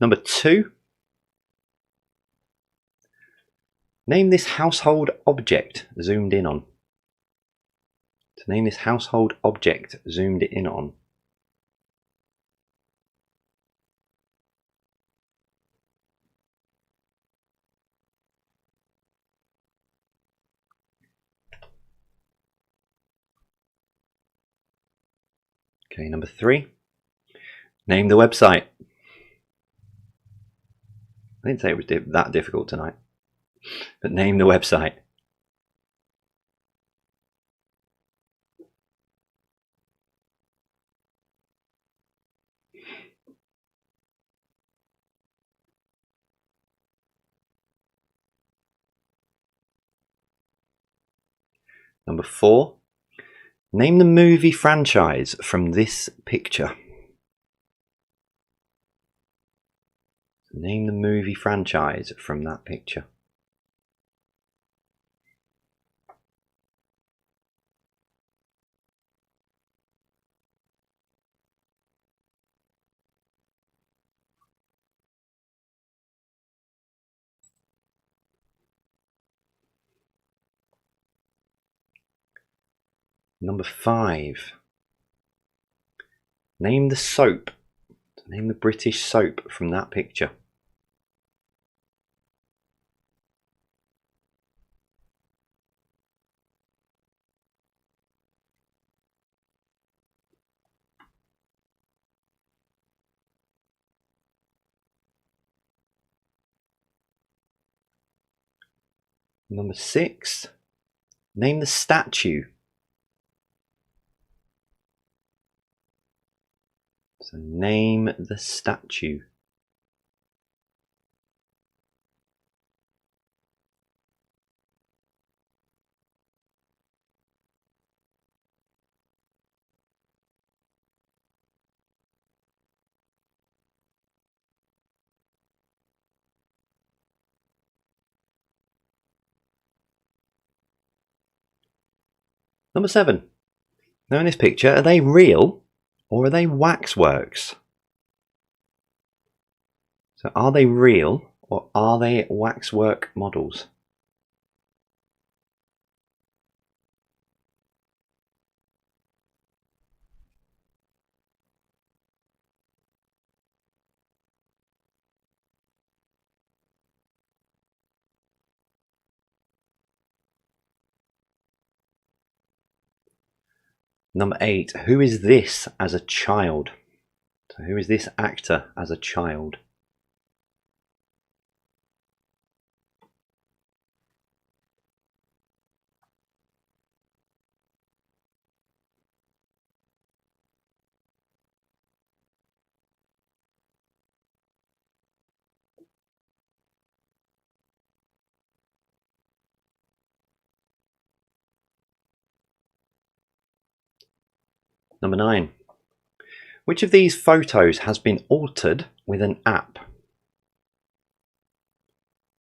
Number 2. Name this household object zoomed in on. So name this household object zoomed in on. Okay, number 3. Name the website. I didn't say it was that difficult tonight, but name the website. Number 4. Name the movie franchise from this picture. Name the movie franchise from that picture. Number 5. Name the soap. Name the British soap from that picture. Number 6. Name the statue. So name the statue. Number 7. Now in this picture, are they real or are they waxworks? So are they real or are they waxwork models? Number 8, who is this as a child? So who is this actor as a child? Number 9. Which of these photos has been altered with an app?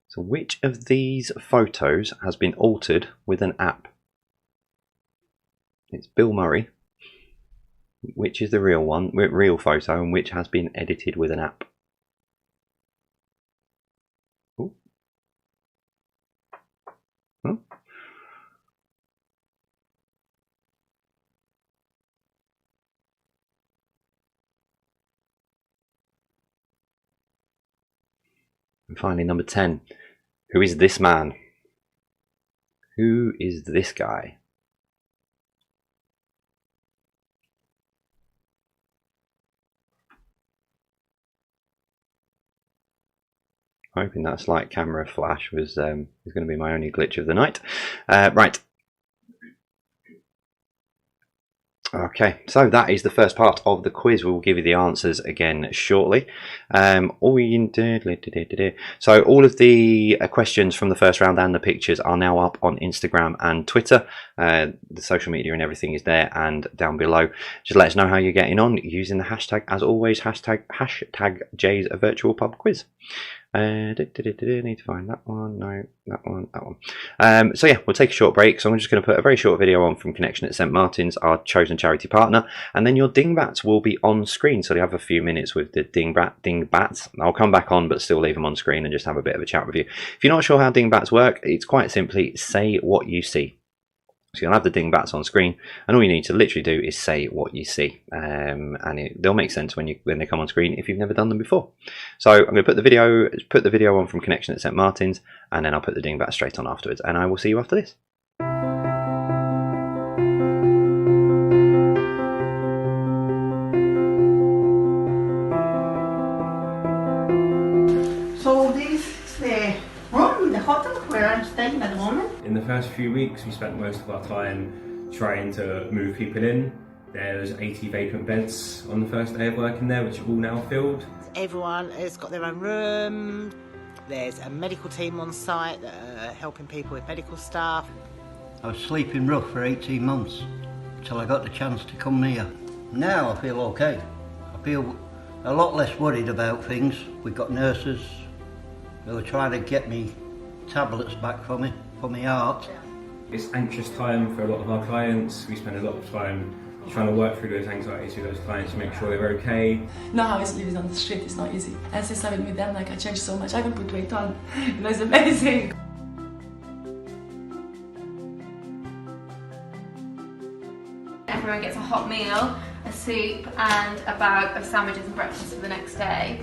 So which of these photos has been altered with an app? It's Bill Murray. Which is the real one, real photo, and which has been edited with an app? Ooh. Huh? And finally, number 10. Who is this man? Who is this guy? Hoping that slight camera flash was going to be my only glitch of the night. Right. Okay, so that is the first part of the quiz. We will give you the answers again shortly. So all of the questions from the first round and the pictures are now up on Instagram and Twitter. The social media and everything is there and down below. Just let us know how you're getting on using the hashtag, as always, hashtag JAYSVirtualPubQuiz. Need to find that one, no, that one. So yeah, we'll take a short break. So I'm just going to put a very short video on from Connection at St Martin's, our chosen charity partner, and then your dingbats will be on screen. So you have a few minutes with the dingbats. I'll come back on, but still leave them on screen and just have a bit of a chat with you. If you're not sure how dingbats work, it's quite simply say what you see. So you'll have the dingbats on screen, and all you need to literally do is say what you see, and they'll make sense when they come on screen if you've never done them before. So I'm going to put the video on from Connection at St Martin's, and then I'll put the dingbat straight on afterwards, and I will see you after this. So this is the room, the hotel where I'm staying at the moment. In the first few weeks, we spent most of our time trying to move people in. There's 80 vacant beds on the first day of working there, which are all now filled. Everyone has got their own room. There's a medical team on site that are helping people with medical stuff. I was sleeping rough for 18 months until I got the chance to come here. Now I feel okay. I feel a lot less worried about things. We've got nurses who are trying to get me tablets back for me, for my heart. It's anxious time for a lot of our clients. We spend a lot of time trying to work through those anxieties with those clients to make sure they're okay. Know how it's living on the street is not easy. And since I've been with them, like I changed so much. I can put weight on. You know, it's amazing. Everyone gets a hot meal, a soup and a bag of sandwiches and breakfast for the next day.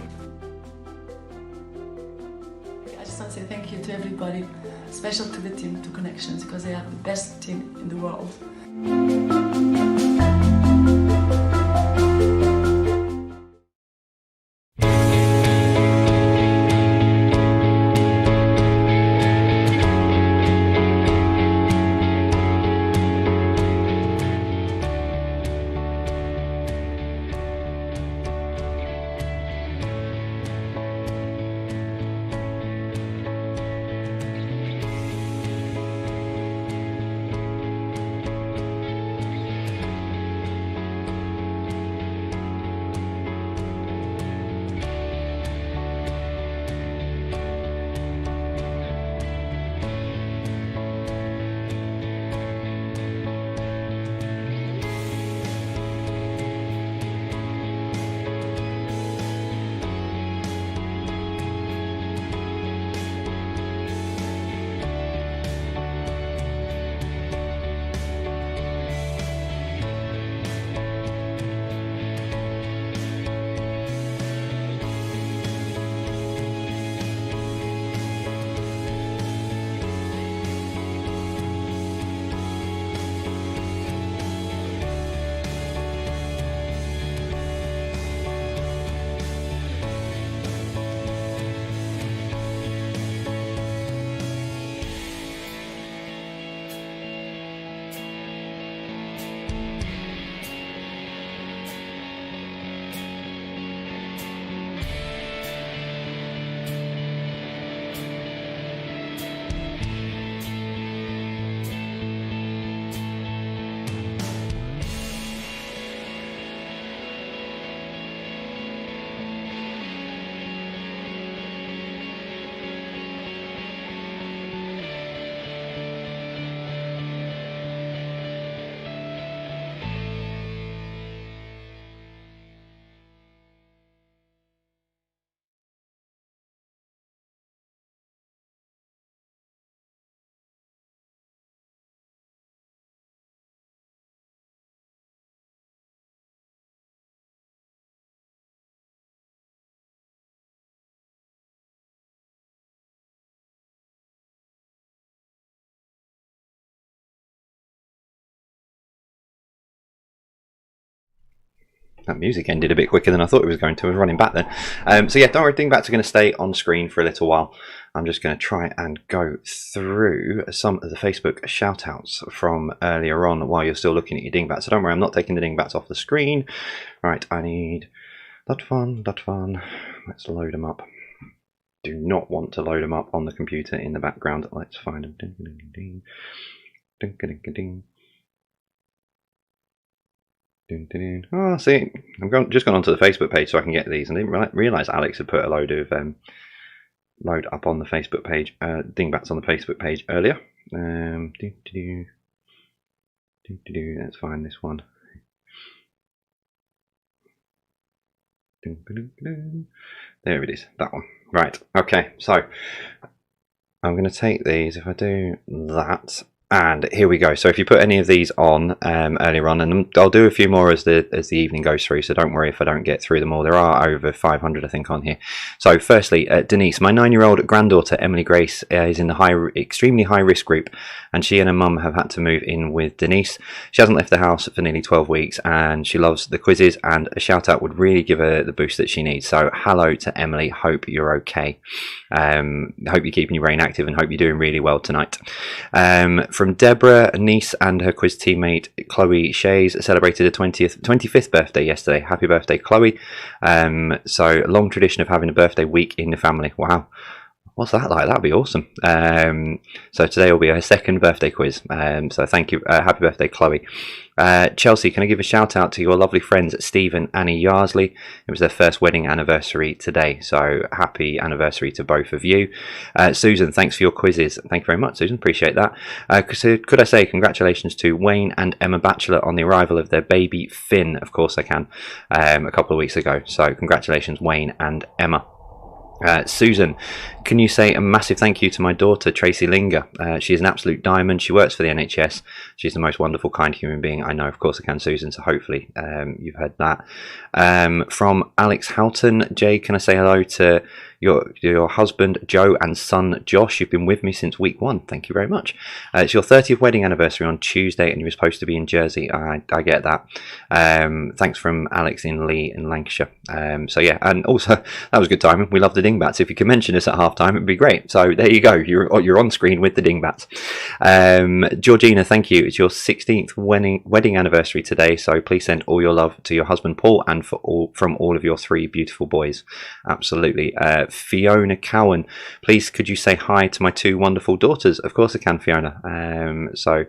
I just want to say thank you to everybody, especially to the team, to Connections, because they have the best team in the world. That music ended a bit quicker than I thought it was going to. I was running back then. So yeah, don't worry, dingbats are going to stay on screen for a little while. I'm just going to try and go through some of the Facebook shout-outs from earlier on while you're still looking at your dingbats. So don't worry, I'm not taking the dingbats off the screen. Right, I need that one. Let's load them up. Do not want to load them up on the computer in the background. Let's find them. Oh, see, just gone onto the Facebook page so I can get these, and I didn't realise Alex had put a load of load up on the Facebook page, dingbats on the Facebook page earlier. Let's find this one. There it is, that one. Right, okay, so I'm going to take these, if I do that, and here we go. So if you put any of these on earlier on, and I'll do a few more as the evening goes through, so don't worry if I don't get through them all. There are over 500 I think on here. So firstly, Denise, my 9-year-old granddaughter Emily Grace is in the extremely high risk group, and she and her mum have had to move in with Denise. She hasn't left the house for nearly 12 weeks and she loves the quizzes, and a shout out would really give her the boost that she needs. So hello to Emily, hope you're okay. Hope you're keeping your brain active and hope you're doing really well tonight. From Deborah, a niece and her quiz teammate Chloe Shays celebrated her 25th birthday yesterday. Happy birthday, Chloe. So a long tradition of having a birthday week in the family. Wow. What's that like? That'd be awesome. So today will be her 2nd birthday quiz. So thank you. Happy birthday, Chloe. Chelsea, can I give a shout out to your lovely friends Steve and Annie Yarsley? It was their 1st wedding anniversary today, so happy anniversary to both of you. Susan, thanks for your quizzes. Thank you very much, Susan, appreciate that. Could I say congratulations to Wayne and Emma Batchelor on the arrival of their baby Finn? Of course I can, a couple of weeks ago, so congratulations Wayne and Emma. Susan, can you say a massive thank you to my daughter Tracy Linger? She is an absolute diamond. She works for the NHS. She's the most wonderful, kind human being I know. Of course I can, Susan, so hopefully you've heard that. From Alex Houghton, Jay, can I say hello to your husband Joe and son Josh? You've been with me since week 1. Thank you very much. It's your 30th wedding anniversary on Tuesday and you were supposed to be in Jersey. I get that. Thanks from Alex in Lee in Lancashire. So yeah, and also that was good timing. We love the dingbats. If you can mention us at half time, it'd be great. So there you go, you're on screen with the dingbats. Georgina, thank you. It's your 16th wedding anniversary today, so please send all your love to your husband Paul and from all of your 3 beautiful boys. Absolutely. Fiona Cowan, please could you say hi to my 2 wonderful daughters? Of course I can, Fiona. So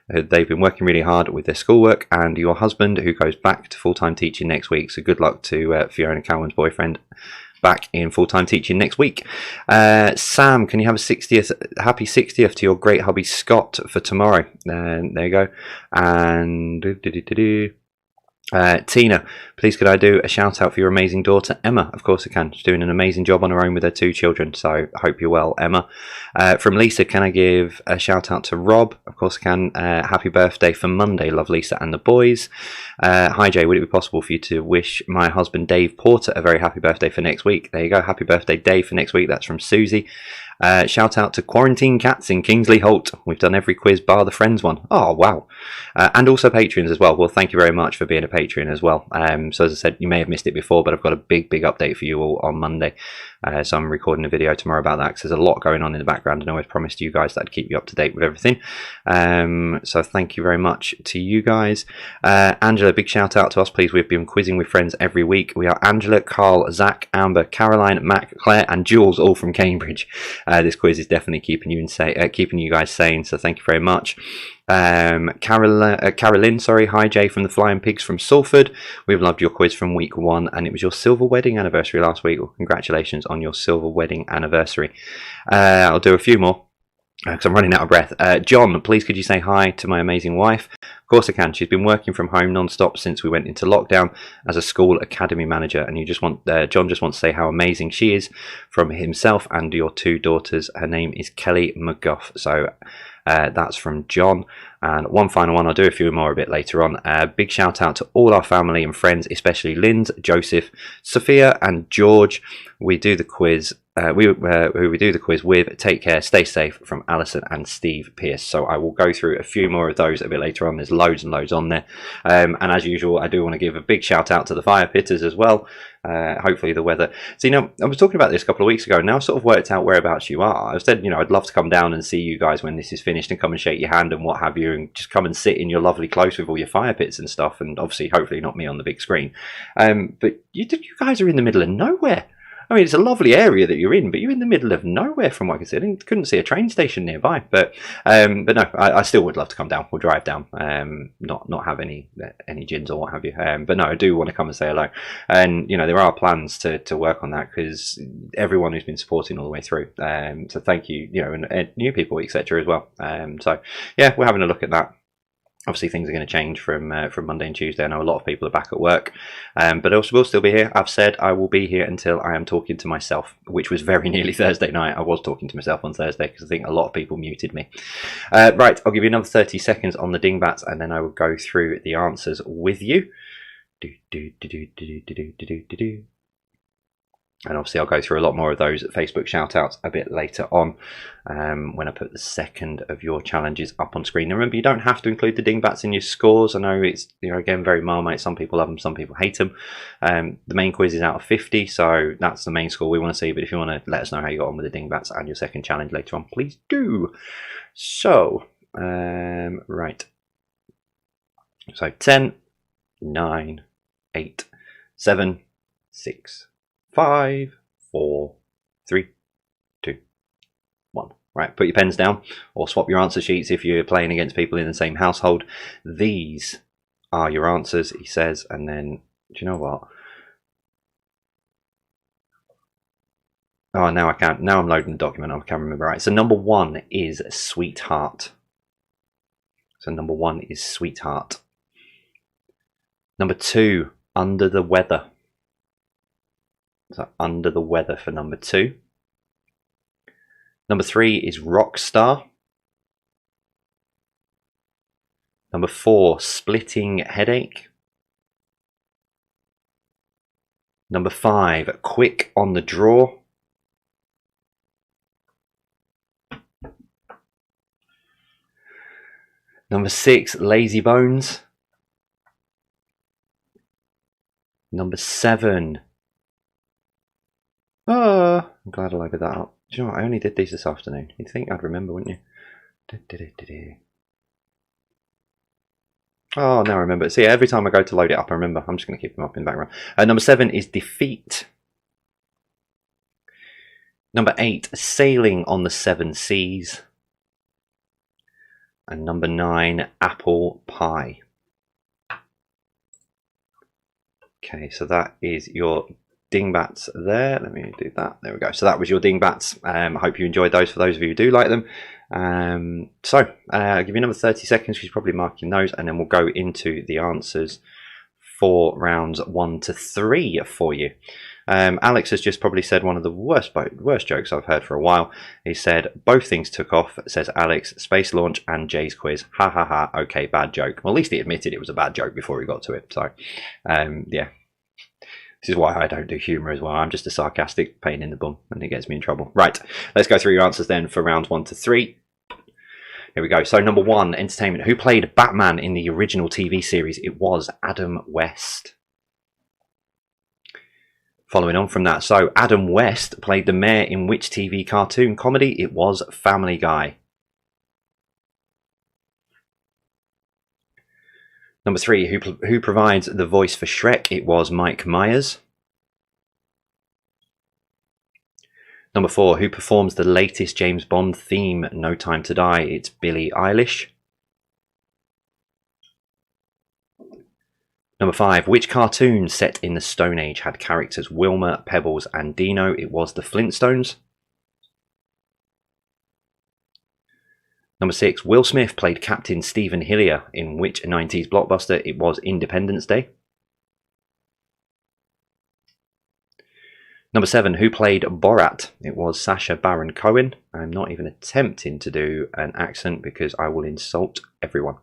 they've been working really hard with their schoolwork, and your husband who goes back to full-time teaching next week, so good luck to Fiona Cowan's boyfriend back in full-time teaching next week. Sam, can you have a happy 60th to your great hubby Scott for tomorrow? There you go. And Tina, please could I do a shout out for your amazing daughter Emma? Of course I can. She's doing an amazing job on her own with her 2 children, so I hope you're well, Emma. From Lisa, can I give a shout out to Rob? Of course I can. Happy birthday for Monday, love Lisa and the boys. Hi Jay, would it be possible for you to wish my husband Dave Porter a very happy birthday for next week? There you go, happy birthday Dave for next week. That's from Susie. Shout out to Quarantine Cats in Kingsley Holt. We've done every quiz bar the Friends one. Oh wow. And also patrons as well. Well, thank you very much for being a patron as well. So as I said, you may have missed it before, but I've got a big update for you all on Monday. So I'm recording a video tomorrow about that because there's a lot going on in the background, and I always promised you guys that I'd keep you up to date with everything. So thank you very much to you guys. Angela, big shout out to us, please. We've been quizzing with friends every week. We are Angela, Carl, Zach, Amber, Caroline, Mac, Claire, and Jules, all from Cambridge. This quiz is definitely keeping you guys sane, so thank you very much. Carolyn, sorry, hi Jay from the Flying Pigs from Salford. We've loved your quiz from week 1, and it was your silver wedding anniversary last week. Well, congratulations on your silver wedding anniversary. I'll do a few more because I'm running out of breath. John, please could you say hi to my amazing wife? Of course I can. She's been working from home non-stop since we went into lockdown as a school academy manager, and John just wants to say how amazing she is from himself and your 2 daughters. Her name is Kelly McGuff. So that's from John. And one final one, I'll do a few more a bit later on. Big shout out to all our family and friends, especially Linz, Joseph, Sophia and George. We do the quiz who we do the quiz with, take care, stay safe, from Alison and Steve Pierce. So I will go through a few more of those a bit later on. There's loads and loads on there. And as usual, I do want to give a big shout out to the fire pitters as well. Hopefully the weather. So, you know, I was talking about this a couple of weeks ago, and now I've sort of worked out whereabouts you are. I've said, you know, I'd love to come down and see you guys when this is finished and come and shake your hand and what have you, and just come and sit in your lovely close with all your fire pits and stuff, and obviously, hopefully not me on the big screen. But you guys are in the middle of nowhere. I mean, it's a lovely area that you're in, but you're in the middle of nowhere from what I can see. I couldn't see a train station nearby. But no, I still would love to come down. We'll drive down. Not have any gins or what have you. But no, I do want to come and say hello. And, you know, there are plans to work on that, because everyone who's been supporting all the way through. So thank you, you know, and new people, etc. as well. So yeah, we're having a look at that. Obviously, things are going to change from Monday and Tuesday. I know a lot of people are back at work, but also we'll still be here. I've said I will be here until I am talking to myself, which was very nearly Thursday night. I was talking to myself on Thursday because I think a lot of people muted me. Right, I'll give you another 30 seconds on the dingbats, and then I will go through the answers with you. And obviously I'll go through a lot more of those Facebook shout-outs a bit later on, when I put the second of your challenges up on screen. And remember, you don't have to include the dingbats in your scores. I know it's, you know, again, very Marmite. Some people love them, some people hate them. The main quiz is out of 50, so that's the main score we want to see. But if you want to let us know how you got on with the dingbats and your second challenge later on, please do. So, right. So 10, 9, 8, 7, 6, 5, 4, 3, 2, 1. Right, put your pens down or swap your answer sheets if you're playing against people in the same household. These are your answers, he says, and then, do you know what? Oh, now I can't. Now I'm loading the document. I can't remember. Right, so number 1 is sweetheart. So number 1 is sweetheart. Number 2, under the weather. So under the weather for number 2. Number 3 is rock star. Number 4, splitting headache. Number 5, quick on the draw. Number 6, lazy bones. Number 7. I'm glad I loaded that up. Do you know what? I only did these this afternoon. You'd think I'd remember, wouldn't you? Oh, now I remember. See, every time I go to load it up, I remember. I'm just going to keep them up in the background. Number 7 is defeat. Number 8, sailing on the 7 seas. And number 9, apple pie. Okay, so that is your dingbats there. Let me do that. There we go. So that was your dingbats. I hope you enjoyed those, for those of you who do like them. I'll give you another 30 seconds. She's probably marking those, and then we'll go into the answers for rounds 1 to 3 for you. Alex has just probably said one of the worst jokes I've heard for a while. He said, both things took off, says Alex, space launch and Jay's quiz. Ha ha ha, okay, bad joke. Well, at least he admitted it was a bad joke before he got to it. So, yeah. This is why I don't do humour as well. I'm just a sarcastic pain in the bum, and it gets me in trouble. Right, let's go through your answers then for rounds 1 to 3. Here we go. So number 1, entertainment. Who played Batman in the original TV series? It was Adam West. Following on from that, so Adam West played the mayor in which TV cartoon comedy? It was Family Guy. Number 3, who provides the voice for Shrek? It was Mike Myers. Number 4, who performs the latest James Bond theme, No Time to Die? It's Billie Eilish. Number 5, which cartoon set in the Stone Age had characters Wilma, Pebbles and Dino? It was the Flintstones. Number 6, Will Smith played Captain Stephen Hillier in which 90s blockbuster? It was Independence Day. Number 7, who played Borat? It was Sacha Baron Cohen. I'm not even attempting to do an accent because I will insult everyone.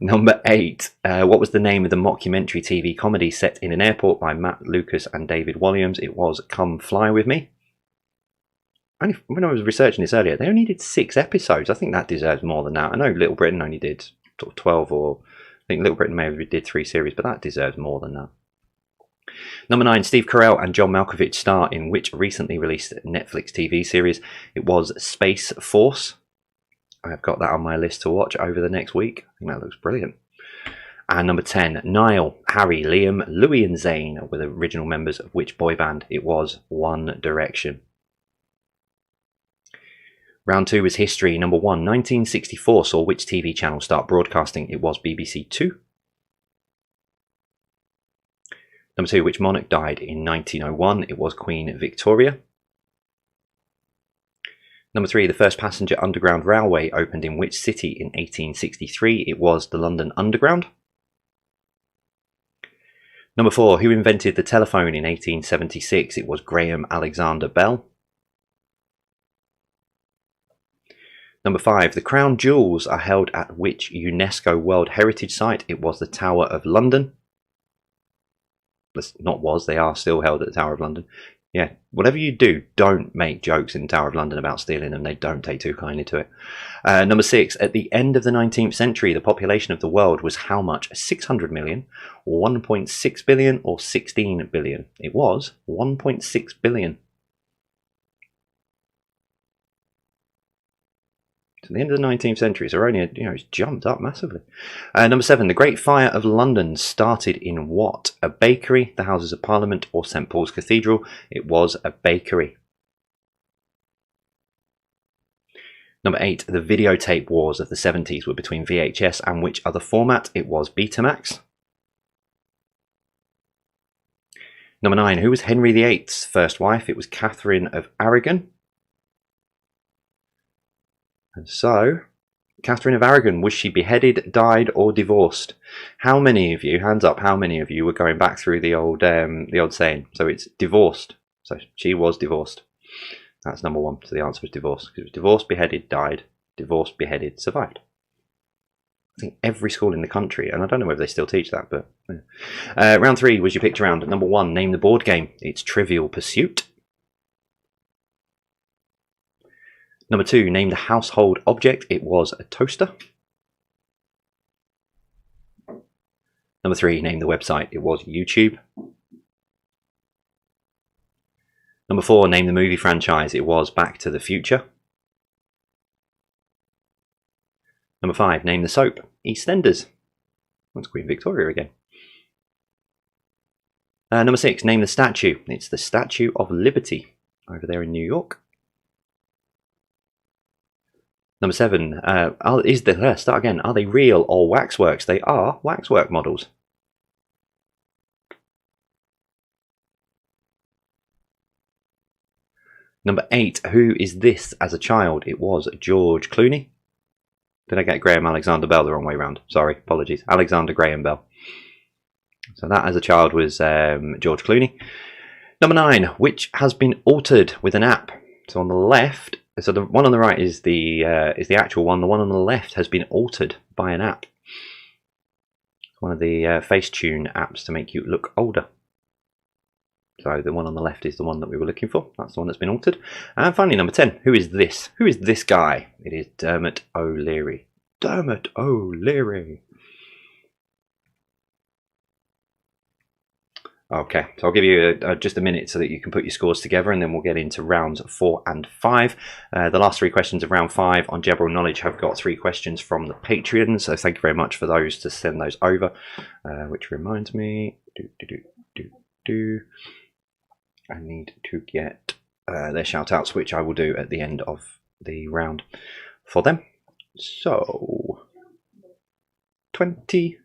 Number 8, what was the name of the mockumentary TV comedy set in an airport by Matt Lucas and David Walliams? It was Come Fly With Me. only when I was researching this earlier, they only did 6 episodes. I think that deserves more than that. I know Little Britain only did sort of 12, or I think Little Britain maybe did 3 series, but that deserves more than that. Number 9, Steve Carell and John Malkovich star in which recently released Netflix TV series? It was Space Force. I've got that on my list to watch over the next week. I think that looks brilliant. And number 10, Niall, Harry, Liam, Louis and Zayn were the original members of which boy band? It was One Direction. Round 2 was history. Number 1, 1964 saw which TV channel start broadcasting? It was BBC 2. Number 2, which monarch died in 1901? It was Queen Victoria. Number 3, the first passenger underground railway opened in which city in 1863? It was the London Underground. Number 4, who invented the telephone in 1876? It was Graham Alexander Bell. Number 5, the crown jewels are held at which UNESCO World Heritage Site? It was the Tower of London. Not was, they are still held at the Tower of London. Yeah, whatever you do, don't make jokes in the Tower of London about stealing them. They don't take too kindly to it. Number 6, at the end of the 19th century, the population of the world was how much? 600 million, 1.6 billion, or 16 billion? It was 1.6 billion. To the end of the 19th century, so only, it's jumped up massively. Number 7, the Great Fire of London started in what? A bakery, the Houses of Parliament, or St Paul's Cathedral? It was a bakery. Number 8, the videotape wars of the 70s were between VHS and which other format? It was Betamax. Number 9, who was Henry VIII's first wife? It was Catherine of Aragon. And so, Catherine of Aragon, was she beheaded, died, or divorced? How many of you, hands up, how many of you were going back through the old saying? So it's divorced. So she was divorced. That's number 1. So the answer was divorced. Because it was divorced, beheaded, died, divorced, beheaded, survived. I think every school in the country, and I don't know whether they still teach that, but yeah. Round 3 was your picture round. Number 1, name the board game. It's Trivial Pursuit. Number 2, name the household object. It was a toaster. Number 3, name the website. It was YouTube. Number 4, name the movie franchise. It was Back to the Future. Number 5, name the soap. EastEnders. That's Queen Victoria again. Number 6, name the statue. It's the Statue of Liberty over there in New York. Number 7, start again. Are they real or waxworks? They are waxwork models. Number 8, who is this as a child? It was George Clooney. Did I get Graham Alexander Bell the wrong way round? Sorry, apologies. Alexander Graham Bell. So that as a child was George Clooney. Number 9, which has been altered with an app? So on the left, so the one on the right is the actual one. The one on the left has been altered by an app. It's one of the Facetune apps to make you look older. So the one on the left is the one that we were looking for. That's the one that's been altered. And finally, number 10. Who is this? Who is this guy? It is Dermot O'Leary. Dermot O'Leary. Okay, so I'll give you just a minute so that you can put your scores together, and then we'll get into rounds 4 and 5. The last 3 questions of round 5 on general knowledge have got 3 questions from the Patreon, so thank you very much for those to send those over. Which reminds me, I need to get their shout outs, which I will do at the end of the round for them. So 20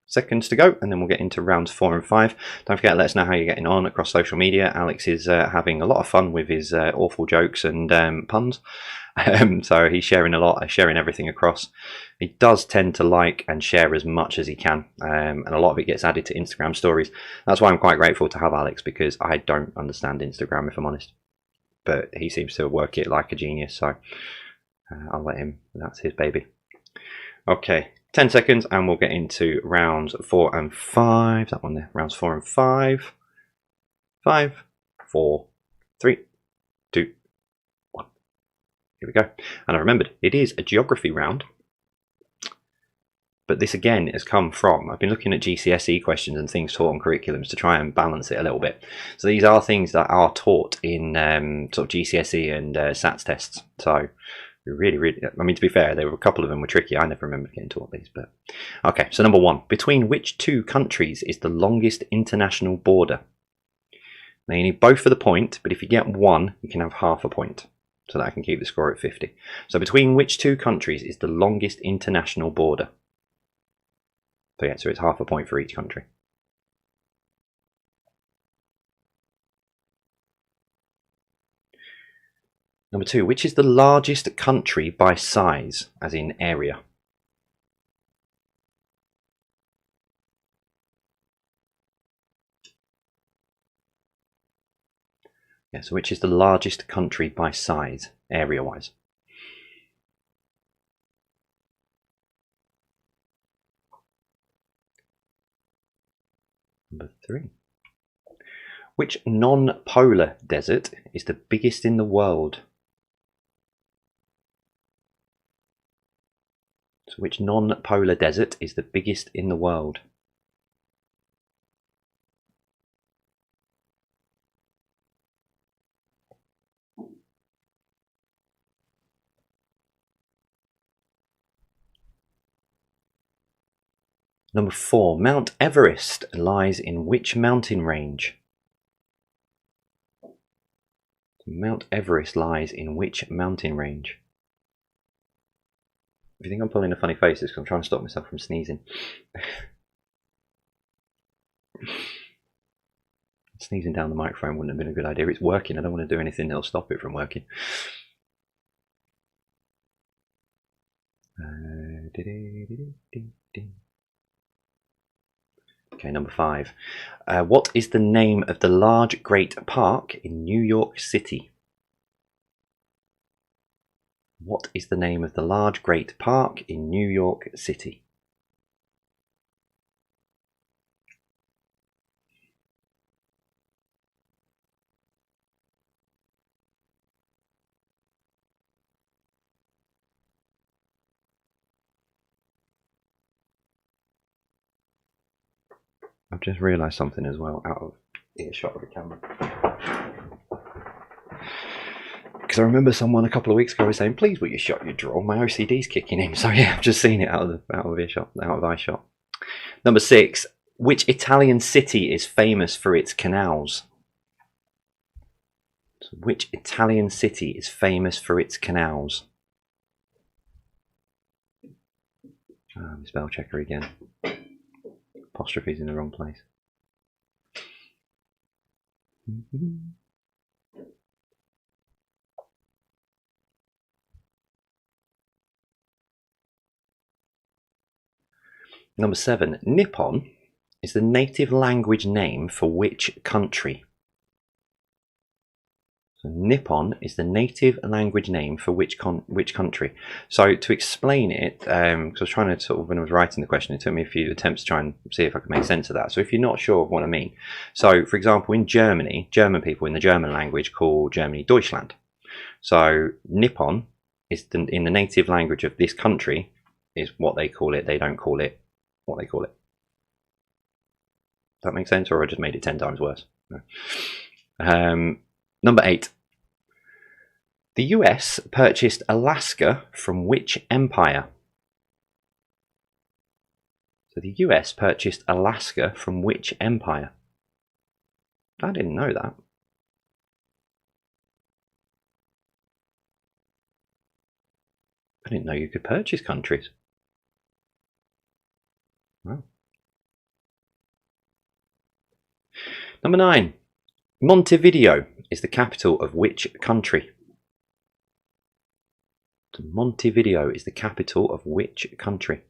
seconds to go, and then we'll get into rounds 4 and 5. Don't forget to let us know how you're getting on across social media. Alex is having a lot of fun with his awful jokes and puns. So he's sharing a lot, sharing everything across. He does tend to like and share as much as he can, and a lot of it gets added to Instagram stories. That's why I'm quite grateful to have Alex, because I don't understand Instagram, if I'm honest, but he seems to work it like a genius, so I'll let him. That's his baby. Okay, 10 seconds and we'll get into rounds 4 and 5. That one there, rounds 4 and 5. 5, 4, 3, 2, 1. Here we go. And I remembered, it is a geography round. But this again has come from, I've been looking at GCSE questions and things taught on curriculums to try and balance it a little bit. So these are things that are taught in sort of GCSE and SATs tests. So really, I mean, to be fair, there were a couple of them were tricky. I never remember getting taught these, but okay. So number 1, between which 2 countries is the longest international border? Now you need both for the point, but if you get 1, you can have half a point. So that I can keep the score at 50. So between which 2 countries is the longest international border? So yeah, so it's half a point for each country. Number 2, which is the largest country by size, as in area? Yeah, so which is the largest country by size, area-wise? Number 3. Which non-polar desert is the biggest in the world? So which non-polar desert is the biggest in the world? Number 4, Mount Everest lies in which mountain range? Mount Everest lies in which mountain range? If you think I'm pulling a funny face, it's because I'm trying to stop myself from sneezing. Sneezing down the microphone wouldn't have been a good idea. It's working. I don't want to do anything that'll stop it from working. Okay, number 5. What is the name of the large great park in New York City? What is the name of the large great park in New York City? I've just realised something as well, out of earshot of the camera. Because I remember someone a couple of weeks ago was saying, please will you shut your drawer, my OCD's kicking in. So yeah, I've just seen it out of earshot, out of eye shot. Number 6, which Italian city is famous for its canals? So which Italian city is famous for its canals? Spell checker again. Apostrophes in the wrong place. Number 7, Nippon is the native language name for which country? So Nippon is the native language name for which country? So to explain it, because I was trying to sort of, when I was writing the question, it took me a few attempts to try and see if I could make sense of that. So if you're not sure of what I mean, so for example, in Germany, German people in the German language call Germany Deutschland. So Nippon is in the native language of this country is what they call it. They don't call it what they call it. Does that make sense, or I just made it 10 times worse? No. Number 8. The US purchased Alaska from which empire? So the US purchased Alaska from which empire? I didn't know that. I didn't know you could purchase countries. Wow. Number 9. Montevideo is the capital of which country? So Montevideo is the capital of which country?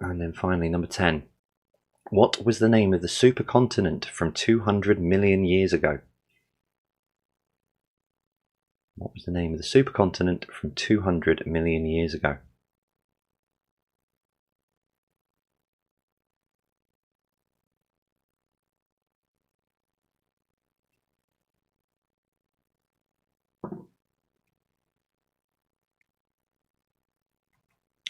And then finally, number 10. What was the name of the supercontinent from 200 million years ago? What was the name of the supercontinent from 200 million years ago?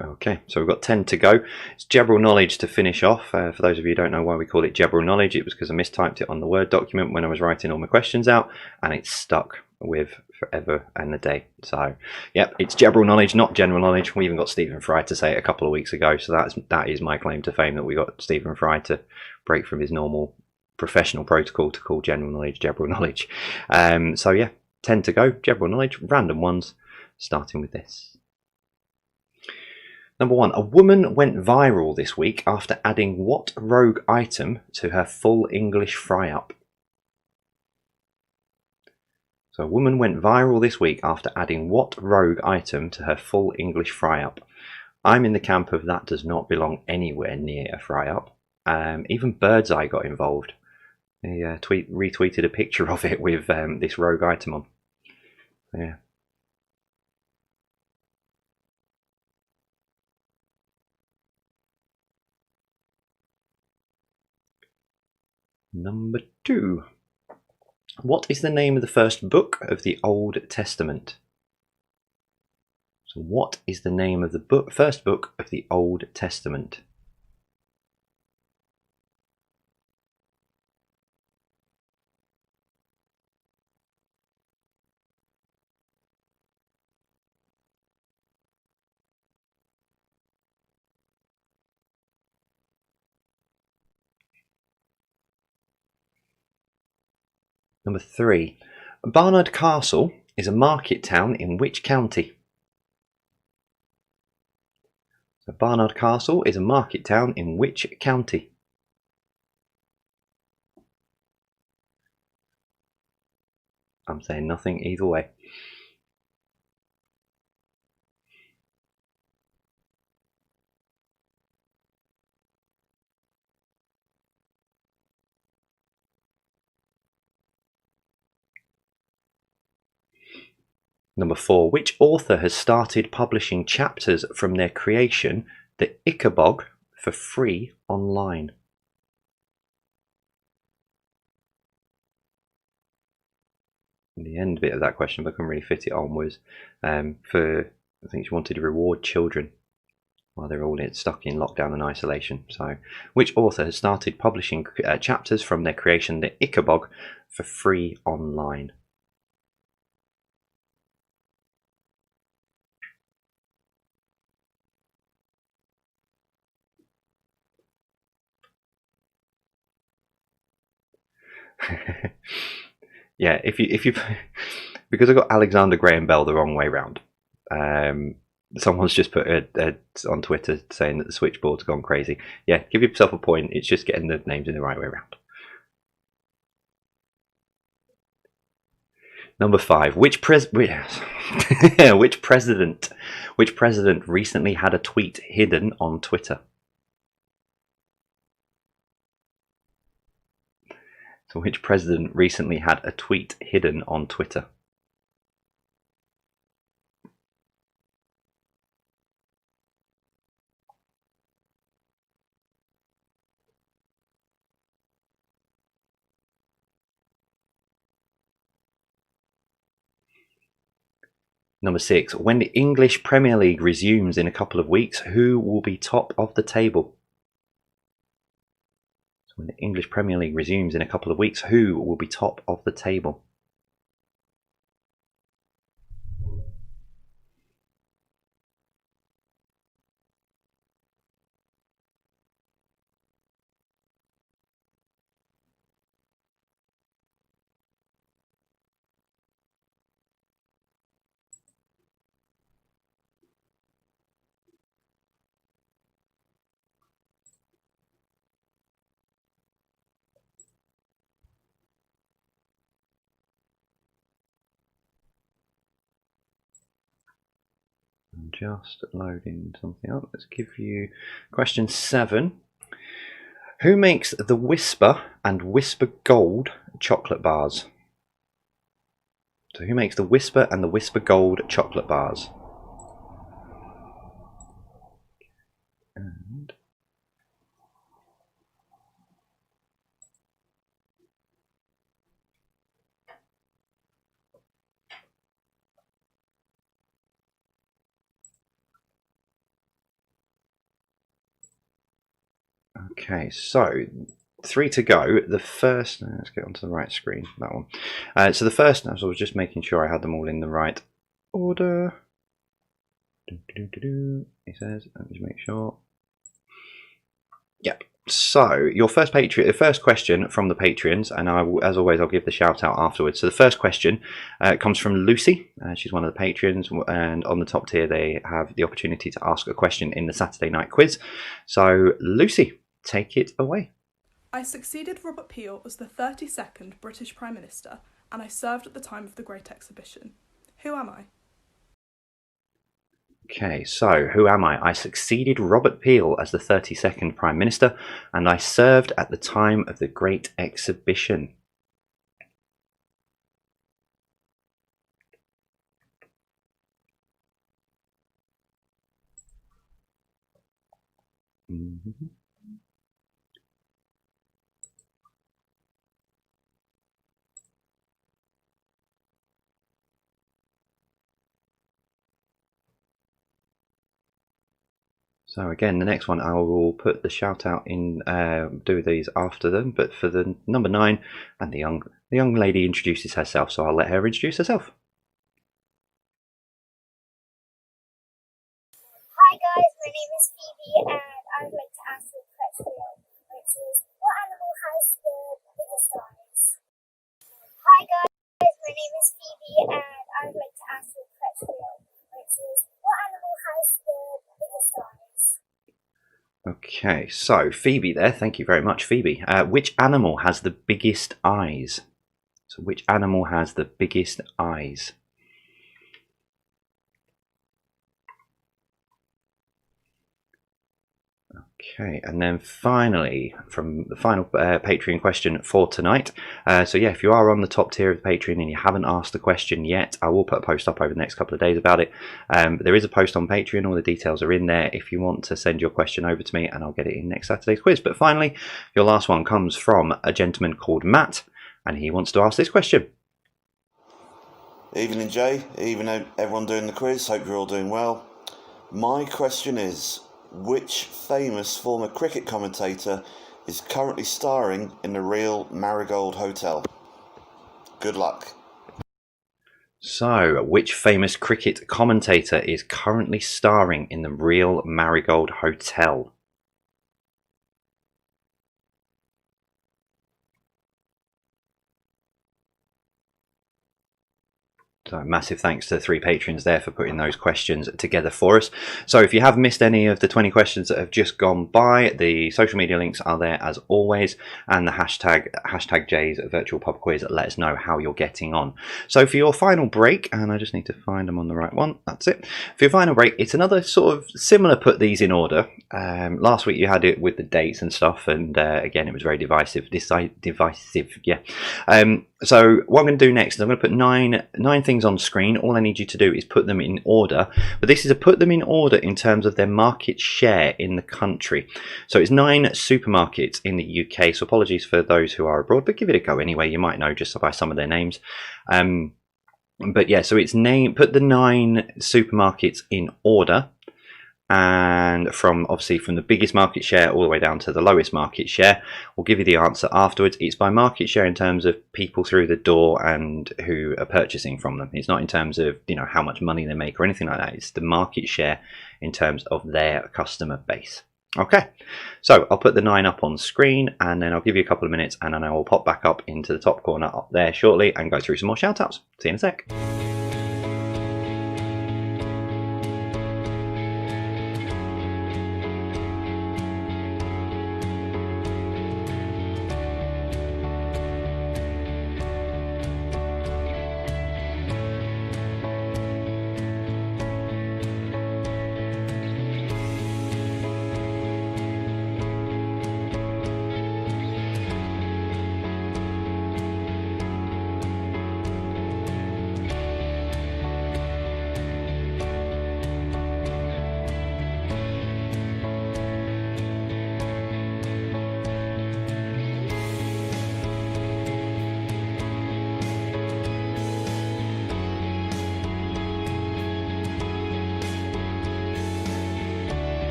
Okay, so we've got 10 to go. It's general knowledge to finish off. For those of you who don't know why we call it general knowledge, it was because I mistyped it on the Word document when I was writing all my questions out, and it's stuck with forever and a day. So, yep, it's general knowledge, not general knowledge. We even got Stephen Fry to say it a couple of weeks ago, so that is my claim to fame, that we got Stephen Fry to break from his normal professional protocol to call general knowledge. So yeah, 10 to go, general knowledge, random ones, starting with this. Number 1, a woman went viral this week after adding what rogue item to her full English fry-up? So a woman went viral this week after adding what rogue item to her full English fry-up? I'm in the camp of that does not belong anywhere near a fry-up. Even Birdseye got involved. He retweeted a picture of it with this rogue item on. Yeah. Number 2. What is the name of the first book of the Old Testament? So what is the name of the first book of the Old Testament? Number 3. Barnard Castle is a market town in which county? So Barnard Castle is a market town in which county? I'm saying nothing either way. Number 4. Which author has started publishing chapters from their creation, the Ichabod, for free online? The end bit of that question, but I couldn't really fit it on, was I think she wanted to reward children while they're all stuck in lockdown and isolation. So, which author has started publishing chapters from their creation, the Ichabod, for free online? Yeah, if you because I got Alexander Graham Bell the wrong way round. Someone's just put on Twitter saying that the switchboard's gone crazy. Yeah, give yourself a point. It's just getting the names in the right way round. Number 5. Which president recently had a tweet hidden on Twitter? So which president recently had a tweet hidden on Twitter? Number 6. When the English Premier League resumes in a couple of weeks, who will be top of the table? So when the English Premier League resumes in a couple of weeks, who will be top of the table? I'm just loading something up. Let's give you question 7. Who makes the Whisper and Whisper Gold chocolate bars? So who makes the Whisper and the Whisper Gold chocolate bars? And okay, so 3 to go. The first, let's get onto the right screen, that one. So the first, I was just making sure I had them all in the right order. He says, let me just make sure. Yep. So your first the first question from the Patreons, and I will, as always, I'll give the shout out afterwards. So the first question comes from Lucy. She's one of the Patreons, and on the top tier they have the opportunity to ask a question in the Saturday night quiz. So Lucy, take it away. I succeeded Robert Peel as the 32nd British Prime Minister, and I served at the time of the Great Exhibition. Who am I? Okay, so who am I? I succeeded Robert Peel as the 32nd Prime Minister, and I served at the time of the Great Exhibition. Mm-hmm. So again, the next one I will put the shout out in, do these after them, but for the number 9, and the young lady introduces herself, so I'll let her introduce herself. Hi guys, my name is Phoebe and I would like to ask you a question, which is, what animal has the biggest eyes? Hi guys, my name is Phoebe and I would like to ask you a question, which is, what animal has the biggest eyes? Okay, so Phoebe there, thank you very much, Phoebe. Which animal has the biggest eyes? So which animal has the biggest eyes? Okay, and then finally, from the final Patreon question for tonight. So yeah, if you are on the top tier of the Patreon and you haven't asked the question yet, I will put a post up over the next couple of days about it. But there is a post on Patreon, all the details are in there if you want to send your question over to me, and I'll get it in next Saturday's quiz. But finally, your last one comes from a gentleman called Matt, and he wants to ask this question. Evening Jay, evening everyone doing the quiz, hope you're all doing well. My question is, which famous former cricket commentator is currently starring in the Real Marigold Hotel? Good luck. So, which famous cricket commentator is currently starring in the Real Marigold Hotel? So massive thanks to the 3 patrons there for putting those questions together for us. So if you have missed any of the 20 questions that have just gone by, the social media links are there as always, and the hashtag JAYSVirtualPubQuiz. Let us know how you're getting on. So for your final break, and I just need to find them on the right one, that's it. For your final break, it's another sort of similar, put these in order. Last week you had it with the dates and stuff, and again it was very divisive, yeah. So what I'm going to do next is I'm going to put nine things on screen. All I need you to do is put them in order, but this is a put them in order in terms of their market share in the country. So it's 9 supermarkets in the UK, so apologies for those who are abroad, but give it a go anyway. You might know just by some of their names. But yeah, so it's put the 9 supermarkets in order, and obviously from the biggest market share all the way down to the lowest market share. We'll give you the answer afterwards. It's by market share in terms of people through the door and who are purchasing from them. It's not in terms of, you know, how much money they make or anything like that. It's the market share in terms of their customer base. Okay, so I'll put the 9 up on screen, and then I'll give you a couple of minutes, and then I will pop back up into the top corner up there shortly and go through some more shout outs. See you in a sec.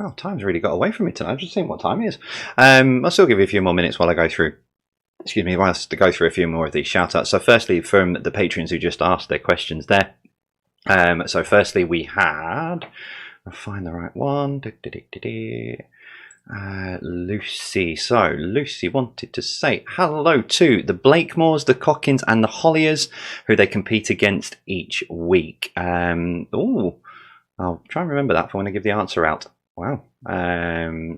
Wow, time's really got away from me tonight. I've just seen what time it is. I'll still give you a few more minutes while I go through. Excuse me, whilst to go through a few more of these shout-outs. So firstly, from the patrons who just asked their questions there. So firstly, we had... I'll find the right one. Lucy. So Lucy wanted to say hello to the Blakemores, the Cockins and the Holliers, who they compete against each week. I'll try and remember that for when I give the answer out. Wow.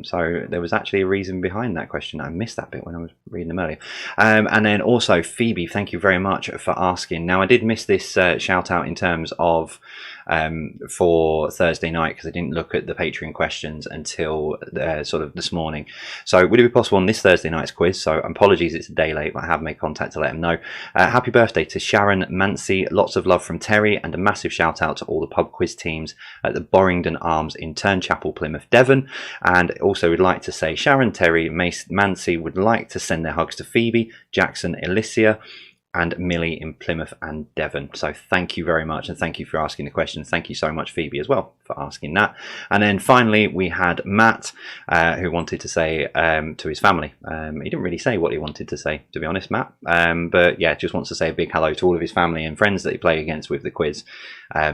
So there was actually a reason behind that question. I missed that bit when I was reading them earlier. And then also Phoebe, thank you very much for asking. Now I did miss this shout out in terms of for Thursday night because I didn't look at the Patreon questions until sort of this morning. So would it be possible on this Thursday night's quiz? So apologies, it's a day late, but I have made contact to let them know. Happy birthday to Sharon Mancy, lots of love from Terry, and a massive shout out to all the pub quiz teams at the Borringdon Arms in Turnchapel, Plymouth, Devon. And also would like to say Sharon, Terry, Mancy would like to send their hugs to Phoebe, Jackson, Alicia and Millie in Plymouth and Devon. So thank you very much, and thank you for asking the question. Thank you so much, Phoebe, as well, for asking that. And then finally we had Matt, who wanted to say to his family. He didn't really say what he wanted to say, to be honest, Matt, but yeah, just wants to say a big hello to all of his family and friends that he played against with the quiz.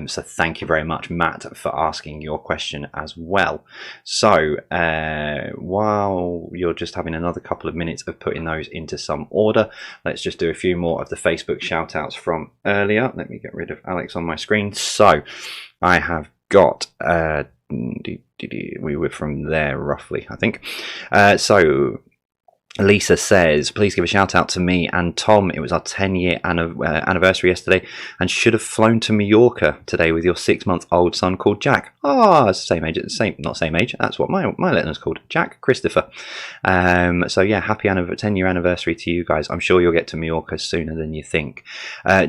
So thank you very much, Matt, for asking your question as well. So while you're just having another couple of minutes of putting those into some order, let's just do a few more of the Facebook shout outs from earlier. Let me get rid of Alex on my screen. So I have got we were from there roughly, I think. So Lisa says, please give a shout out to me and Tom. It was our 10-year anniversary yesterday and should have flown to Mallorca today with your 6-month-old son called Jack. Oh, it's the same age, not same age. That's what my little one's called, Jack Christopher. So yeah, happy 10-year anniversary to you guys. I'm sure you'll get to Mallorca sooner than you think.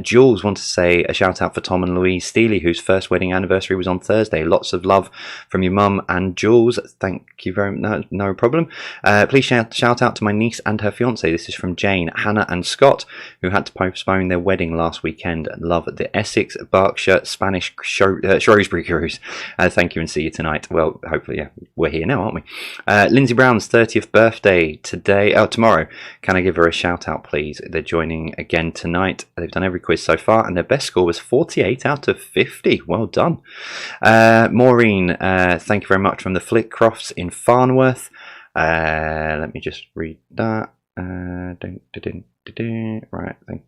Jules wants to say a shout out for Tom and Louise Steely, whose first wedding anniversary was on Thursday. Lots of love from your mum and Jules. Thank you very much. No problem. Please shout out to my niece and her fiance. This is from Jane, Hannah and Scott, who had to postpone their wedding last weekend. Love the Essex, Berkshire, Spanish Shrewsbury cruise. Thank you and see you tonight. Well, hopefully, yeah, we're here now, aren't we? Lindsay Brown's 30th birthday tomorrow. Can I give her a shout out, please? They're joining again tonight. They've done every quiz so far and their best score was 48 out of 50. Well done. Maureen, thank you very much, from the Flitcrofts in Farnworth. Let me just read that. Right, thank you.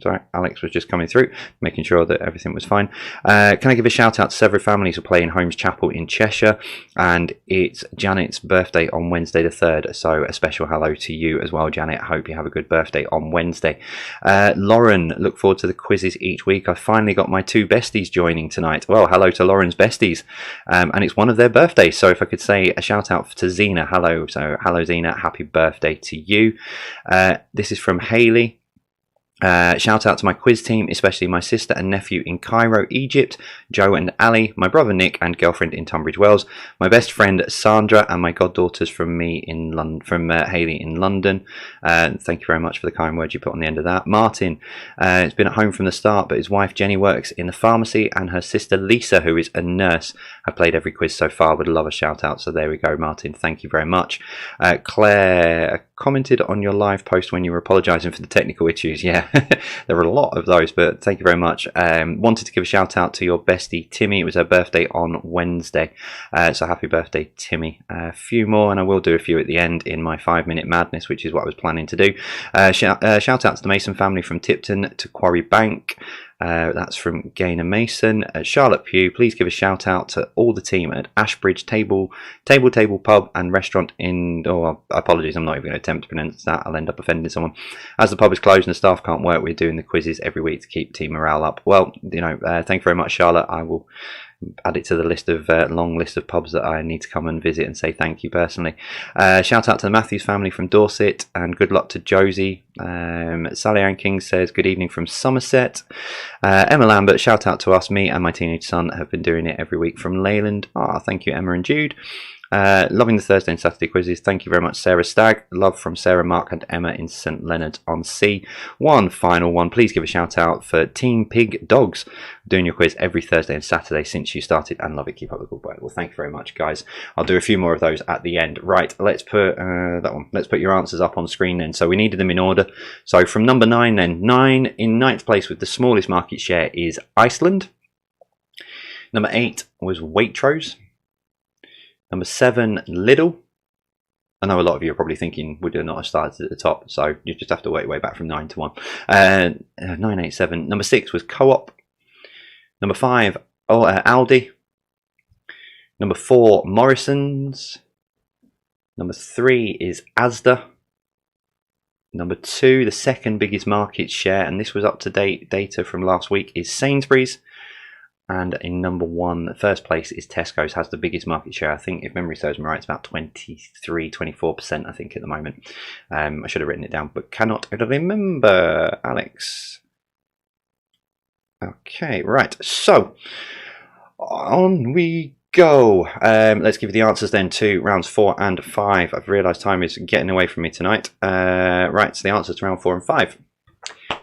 Sorry, Alex was just coming through, making sure that everything was fine. Can I give a shout out to several families who play in Holmes Chapel in Cheshire, and it's Janet's birthday on Wednesday the 3rd, so a special hello to you as well, Janet. I hope you have a good birthday on Wednesday. Lauren, look forward to the quizzes each week. I finally got my 2 besties joining tonight. Well, hello to Lauren's besties, and it's one of their birthdays, so if I could say a shout out to Zena. Hello, so hello Zena, happy birthday to you. This is from Hayley. Shout out to my quiz team, especially my sister and nephew in Cairo, Egypt, Joe and Ali, my brother Nick and girlfriend in Tunbridge Wells, my best friend Sandra, and my goddaughters from me in London, from Hayley in London. Thank you very much for the kind words you put on the end of that. Martin, has been at home from the start, but his wife Jenny works in the pharmacy, and her sister Lisa, who is a nurse, have played every quiz so far. Would love a shout out. So there we go, Martin. Thank you very much. Claire commented on your live post when you were apologising for the technical issues. Yeah. There were a lot of those, but thank you very much. Wanted to give a shout out to your bestie Timmy. It was her birthday on Wednesday, so happy birthday, Timmy. A few more, and I will do a few at the end in my 5-minute madness, which is what I was planning to do. Shout out to the Mason family from Tipton to Quarry Bank. That's from Gaynor Mason. Charlotte Pugh, please give a shout out to all the team at Ashbridge Table Pub and Restaurant in, apologies, I'm not even going to attempt to pronounce that, I'll end up offending someone. As the pub is closed and the staff can't work, we're doing the quizzes every week to keep team morale up. Well, thank you very much, Charlotte. I will add it to the list of long list of pubs that I need to come and visit and say thank you personally. Shout out to the Matthews family from Dorset, and good luck to Josie. Sally Ann King says good evening from Somerset. Emma Lambert, shout out to us. Me and my teenage son have been doing it every week from Leyland. Thank you, Emma and Jude. Loving the Thursday and Saturday quizzes. Thank you very much, Sarah Stagg. Love from Sarah, Mark and Emma in St Leonard-on-Sea. One final one. Please give a shout out for Team Pig Dogs. Doing your quiz every Thursday and Saturday since you started, and love it. Keep up the good work. Well, thank you very much, guys. I'll do a few more of those at the end. Right, let's put that one. Let's put your answers up on screen then. So we needed them in order. So from number 9 then. 9 in 9th place with the smallest market share is Iceland. Number 8 was Waitrose. Number 7, Lidl. I know a lot of you are probably thinking, would you not have started at the top? So you just have to work your way back from 9 to 1. 987. Number 6 was Co-op. Number 5, Aldi. Number 4, Morrison's. Number 3 is Asda. Number 2, the second biggest market share, and this was up-to-date data from last week, is Sainsbury's. And in number 1, first place is Tesco's, has the biggest market share. I think, if memory serves me right, it's about 23-24%, I think, at the moment. I should have written it down, but cannot remember, Alex. Okay, right. So, on we go. Let's give you the answers then to rounds 4 and 5. I've realised time is getting away from me tonight. Right, so the answers to round 4 and 5.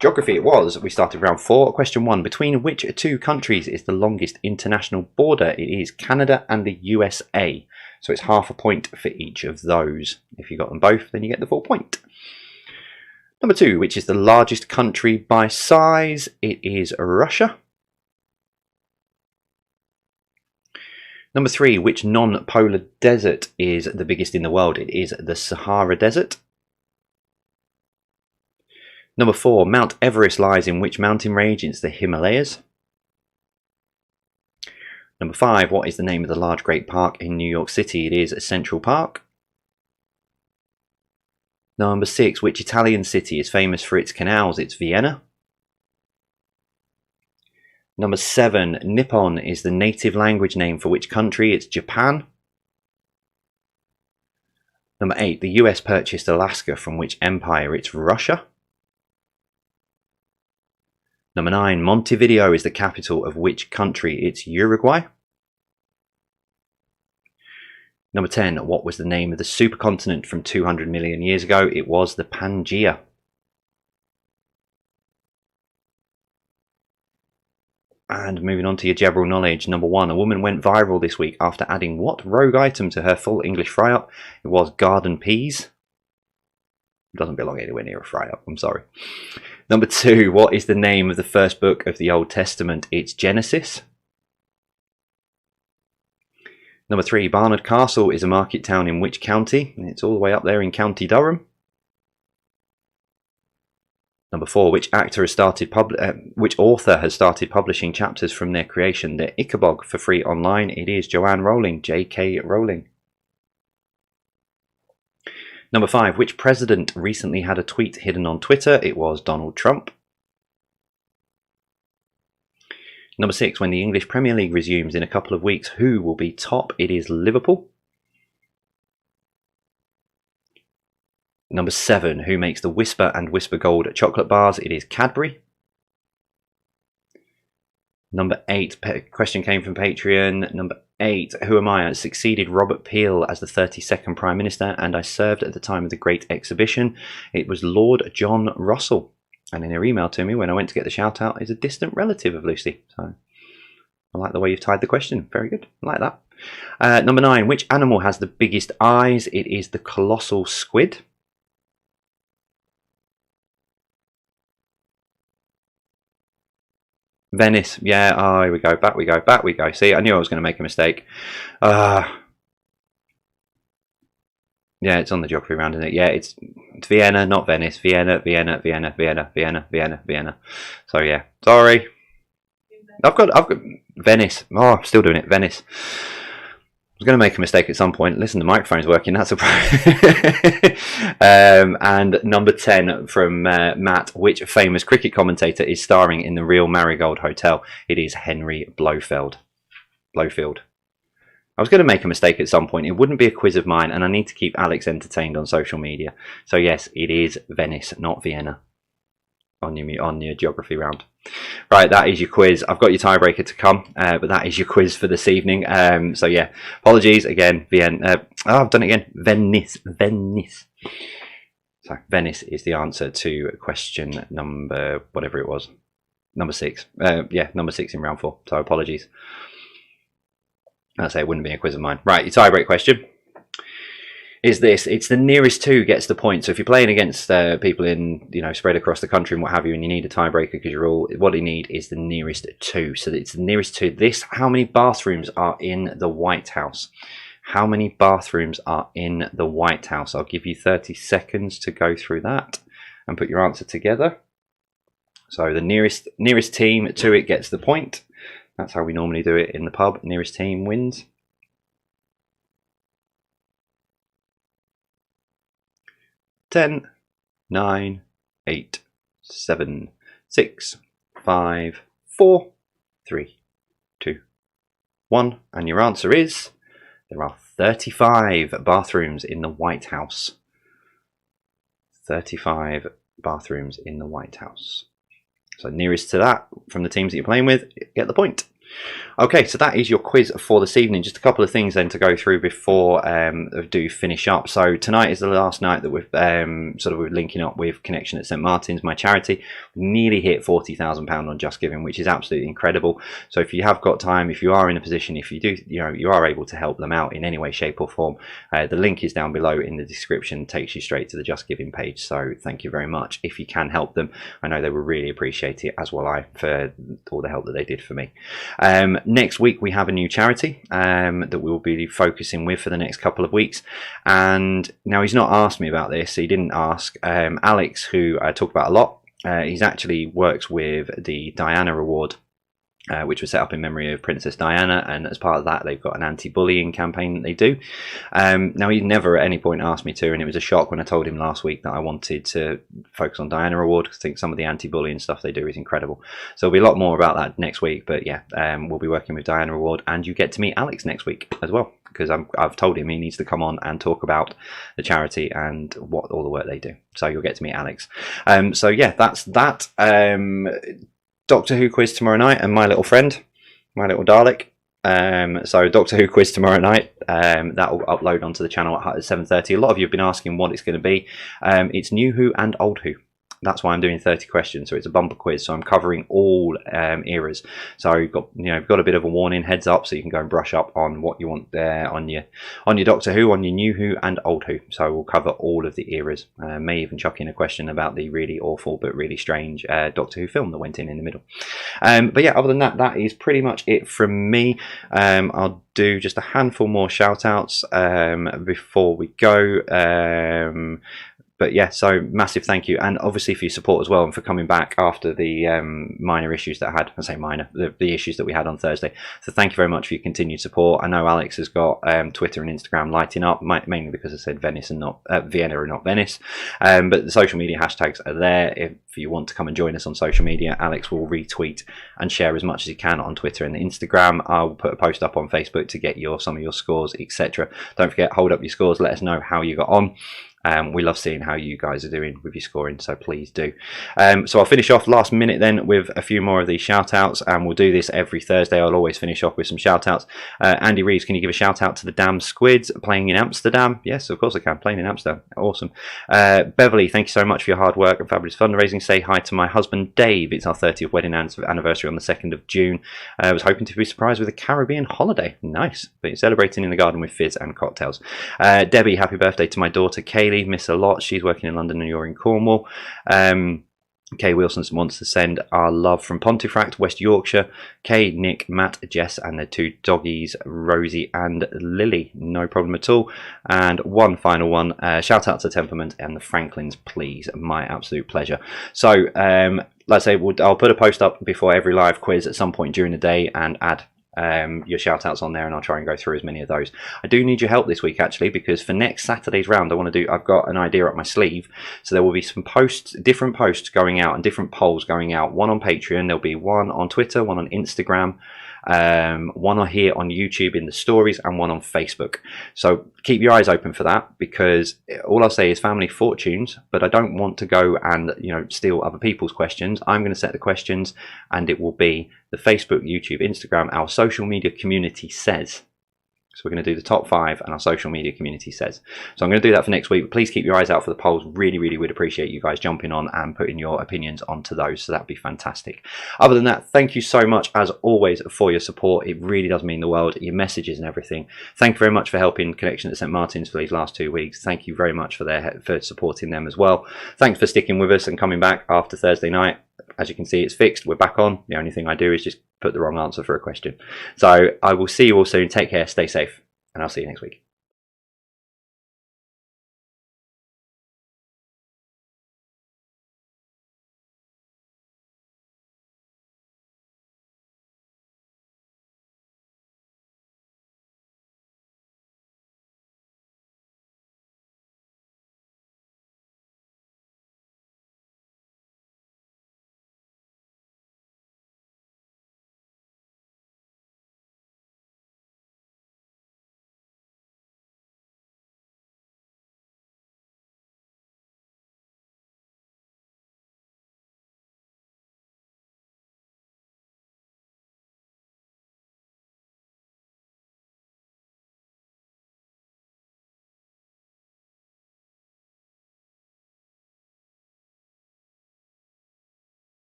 Geography it was. We started round 4. Question 1. Between which 2 countries is the longest international border? It is Canada and the USA. So it's half a point for each of those. If you got them both, then you get the full point. Number 2. Which is the largest country by size? It is Russia. Number 3. Which non-polar desert is the biggest in the world? It is the Sahara Desert. Number 4, Mount Everest lies in which mountain range? It's the Himalayas. Number 5, what is the name of the large great park in New York City? It is Central Park. Number 6, which Italian city is famous for its canals? It's Vienna. Number 7, Nippon is the native language name for which country? It's Japan. Number 8, the US purchased Alaska from which empire? It's Russia. Number 9, Montevideo is the capital of which country? It's Uruguay. Number 10, what was the name of the supercontinent from 200 million years ago? It was the Pangaea. And moving on to your general knowledge. Number 1, a woman went viral this week after adding what rogue item to her full English fry-up? It was garden peas. It doesn't belong anywhere near a fry-up, I'm sorry. Number 2, what is the name of the first book of the Old Testament? It's Genesis. Number 3, Barnard Castle is a market town in which county? It's all the way up there in County Durham. Number 4, which author has started publishing chapters from their creation, their Ichabod, for free online? It is Joanne Rowling, J.K. Rowling. Number 5, which president recently had a tweet hidden on Twitter? It was Donald Trump. Number 6, when the English Premier League resumes in a couple of weeks, who will be top? It is Liverpool. Number 7, who makes the Whisper and Whisper Gold chocolate bars? It is Cadbury. Number 8, question came from Patreon. Number 8, who am I? I succeeded Robert Peel as the 32nd Prime Minister, and I served at the time of the Great Exhibition. It was Lord John Russell. And in her email to me when I went to get the shout out is a distant relative of Lucy. So I like the way you've tied the question. Very good. I like that. Number 9, which animal has the biggest eyes? It is the colossal squid. Venice, yeah, oh, here we go, back we go, back we go. See, I knew I was going to make a mistake. Yeah, it's on the geography round, isn't it? Yeah, it's Vienna, not Venice. Vienna, Vienna, Vienna, Vienna, Vienna, Vienna, Vienna. So yeah, sorry. I've got Venice. Oh, I'm still doing it, Venice. I was going to make a mistake at some point. Listen, the microphone's working. That's a problem. And number 10 from Matt. Which famous cricket commentator is starring in the Real Marigold Hotel? It is Henry Blofeld. Blofeld. I was going to make a mistake at some point. It wouldn't be a quiz of mine, and I need to keep Alex entertained on social media. So yes, it is Venice, not Vienna, on your geography round. Right, that is your quiz. I've got your tiebreaker to come, but that is your quiz for this evening. So yeah, apologies again. I've done it again. Venice. So Venice is the answer to question number, whatever it was, number 6. Yeah, number 6 in round 4. So apologies. I'd say it wouldn't be a quiz of mine. Right, your tiebreak question is this. It's the nearest 2 gets the point. So if you're playing against people in, you know, spread across the country and what have you, and you need a tiebreaker because you're all, what you need is the nearest 2. So it's the nearest 2. This, how many bathrooms are in the White House? How many bathrooms are in the White House? I'll give you 30 seconds to go through that and put your answer together. So the nearest team to it gets the point. That's how we normally do it in the pub. Nearest team wins. 10, 9, 8, 7, 6, 5, 4, 3, 2, 1. And your answer is, there are 35 bathrooms in the White House. 35 bathrooms in the White House. So nearest to that from the teams that you're playing with, get the point. Okay, so that is your quiz for this evening. Just a couple of things then to go through before I do finish up. So tonight is the last night that we're linking up with Connection at St Martin's, my charity. We nearly hit £40,000 on Just Giving, which is absolutely incredible. So if you have got time, if you are in a position, if you do, you know, you are able to help them out in any way, shape or form, the link is down below in the description, takes you straight to the Just Giving page. So thank you very much if you can help them. I know they will really appreciate it, as will I, for all the help that they did for me. Next week we have a new charity that we'll be focusing with for the next couple of weeks, and now he's not asked me about this. He didn't ask. Alex, who I talk about a lot, he's actually works with the Diana Award, which was set up in memory of Princess Diana, and as part of that they've got an anti-bullying campaign that they do. Now he never at any point asked me to, and it was a shock when I told him last week that I wanted to focus on Diana Award, because I think some of the anti-bullying stuff they do is incredible. So there'll be a lot more about that next week, but yeah, we'll be working with Diana Award, and you get to meet Alex next week as well, because I've told him he needs to come on and talk about the charity and what all the work they do. So you'll get to meet Alex. So yeah, that's that. Doctor Who quiz tomorrow night, and My Little Friend, My Little Dalek. So Doctor Who quiz tomorrow night. That will upload onto the channel at 7:30. A lot of you have been asking what it's going to be. It's New Who and Old Who. That's why I'm doing 30 questions. So it's a bumper quiz. So I'm covering all eras. So you've got a bit of a warning, heads up, so you can go and brush up on what you want there on your Doctor Who, on your New Who and Old Who. So we'll cover all of the eras. May even chuck in a question about the really awful but really strange Doctor Who film that went in the middle. But yeah, other than that, that is pretty much it from me. I'll do just a handful more shout outs before we go. But yeah, so massive thank you, and obviously for your support as well, and for coming back after the minor issues that I had. I say minor, the issues that we had on Thursday. So thank you very much for your continued support. I know Alex has got Twitter and Instagram lighting up, mainly because I said Venice and not Vienna and not Venice. But the social media hashtags are there. If you want to come and join us on social media, Alex will retweet and share as much as he can on Twitter and Instagram. I'll put a post up on Facebook to get some of your scores, etc. Don't forget, hold up your scores. Let us know how you got on. We love seeing how you guys are doing with your scoring, so please do. So I'll finish off last minute then with a few more of these shout outs, and we'll do this every Thursday. I'll always finish off with some shout outs. Andy Reeves, can you give a shout out to the Damn Squids playing in Amsterdam? Yes, of course I can. Playing in Amsterdam, awesome. Beverly, thank you so much for your hard work and fabulous fundraising. Say hi to my husband Dave. It's our 30th wedding anniversary on the 2nd of June. I was hoping to be surprised with a Caribbean holiday. Nice. But celebrating in the garden with fizz and cocktails. Debbie, happy birthday to my daughter Kaylee. Miss a lot. She's working in London and you're in Cornwall. Kay Wilson wants to send our love from Pontefract, West Yorkshire. Kay, Nick, Matt, Jess, and their 2 doggies, Rosie and Lily. No problem at all. And one final one. Shout out to Temperament and the Franklins, please. My absolute pleasure. So, like I say, I'll put a post up before every live quiz at some point during the day and add your shout outs on there, and I'll try and go through as many of those. I do need your help this week actually, because for next Saturday's round I've got an idea up my sleeve. So there will be some different posts going out and different polls going out. One on Patreon, there'll be one on Twitter, one on Instagram, one here on YouTube in the stories, and one on Facebook. So keep your eyes open for that, because all I'll say is family fortunes, but I don't want to go and steal other people's questions. I'm going to set the questions, and it will be the Facebook, YouTube, Instagram, our social media community says. So we're going to do the top 5 and our social media community says. So I'm going to do that for next week. But please keep your eyes out for the polls. Really, really would appreciate you guys jumping on and putting your opinions onto those. So that'd be fantastic. Other than that, thank you so much as always for your support. It really does mean the world. Your messages and everything. Thank you very much for helping Connection at St Martin's for these last 2 weeks. Thank you very much for supporting them as well. Thanks for sticking with us and coming back after Thursday night. As you can see, it's fixed. We're back on. The only thing I do is just put the wrong answer for a question. So I will see you all soon. Take care. Stay safe. And I'll see you next week.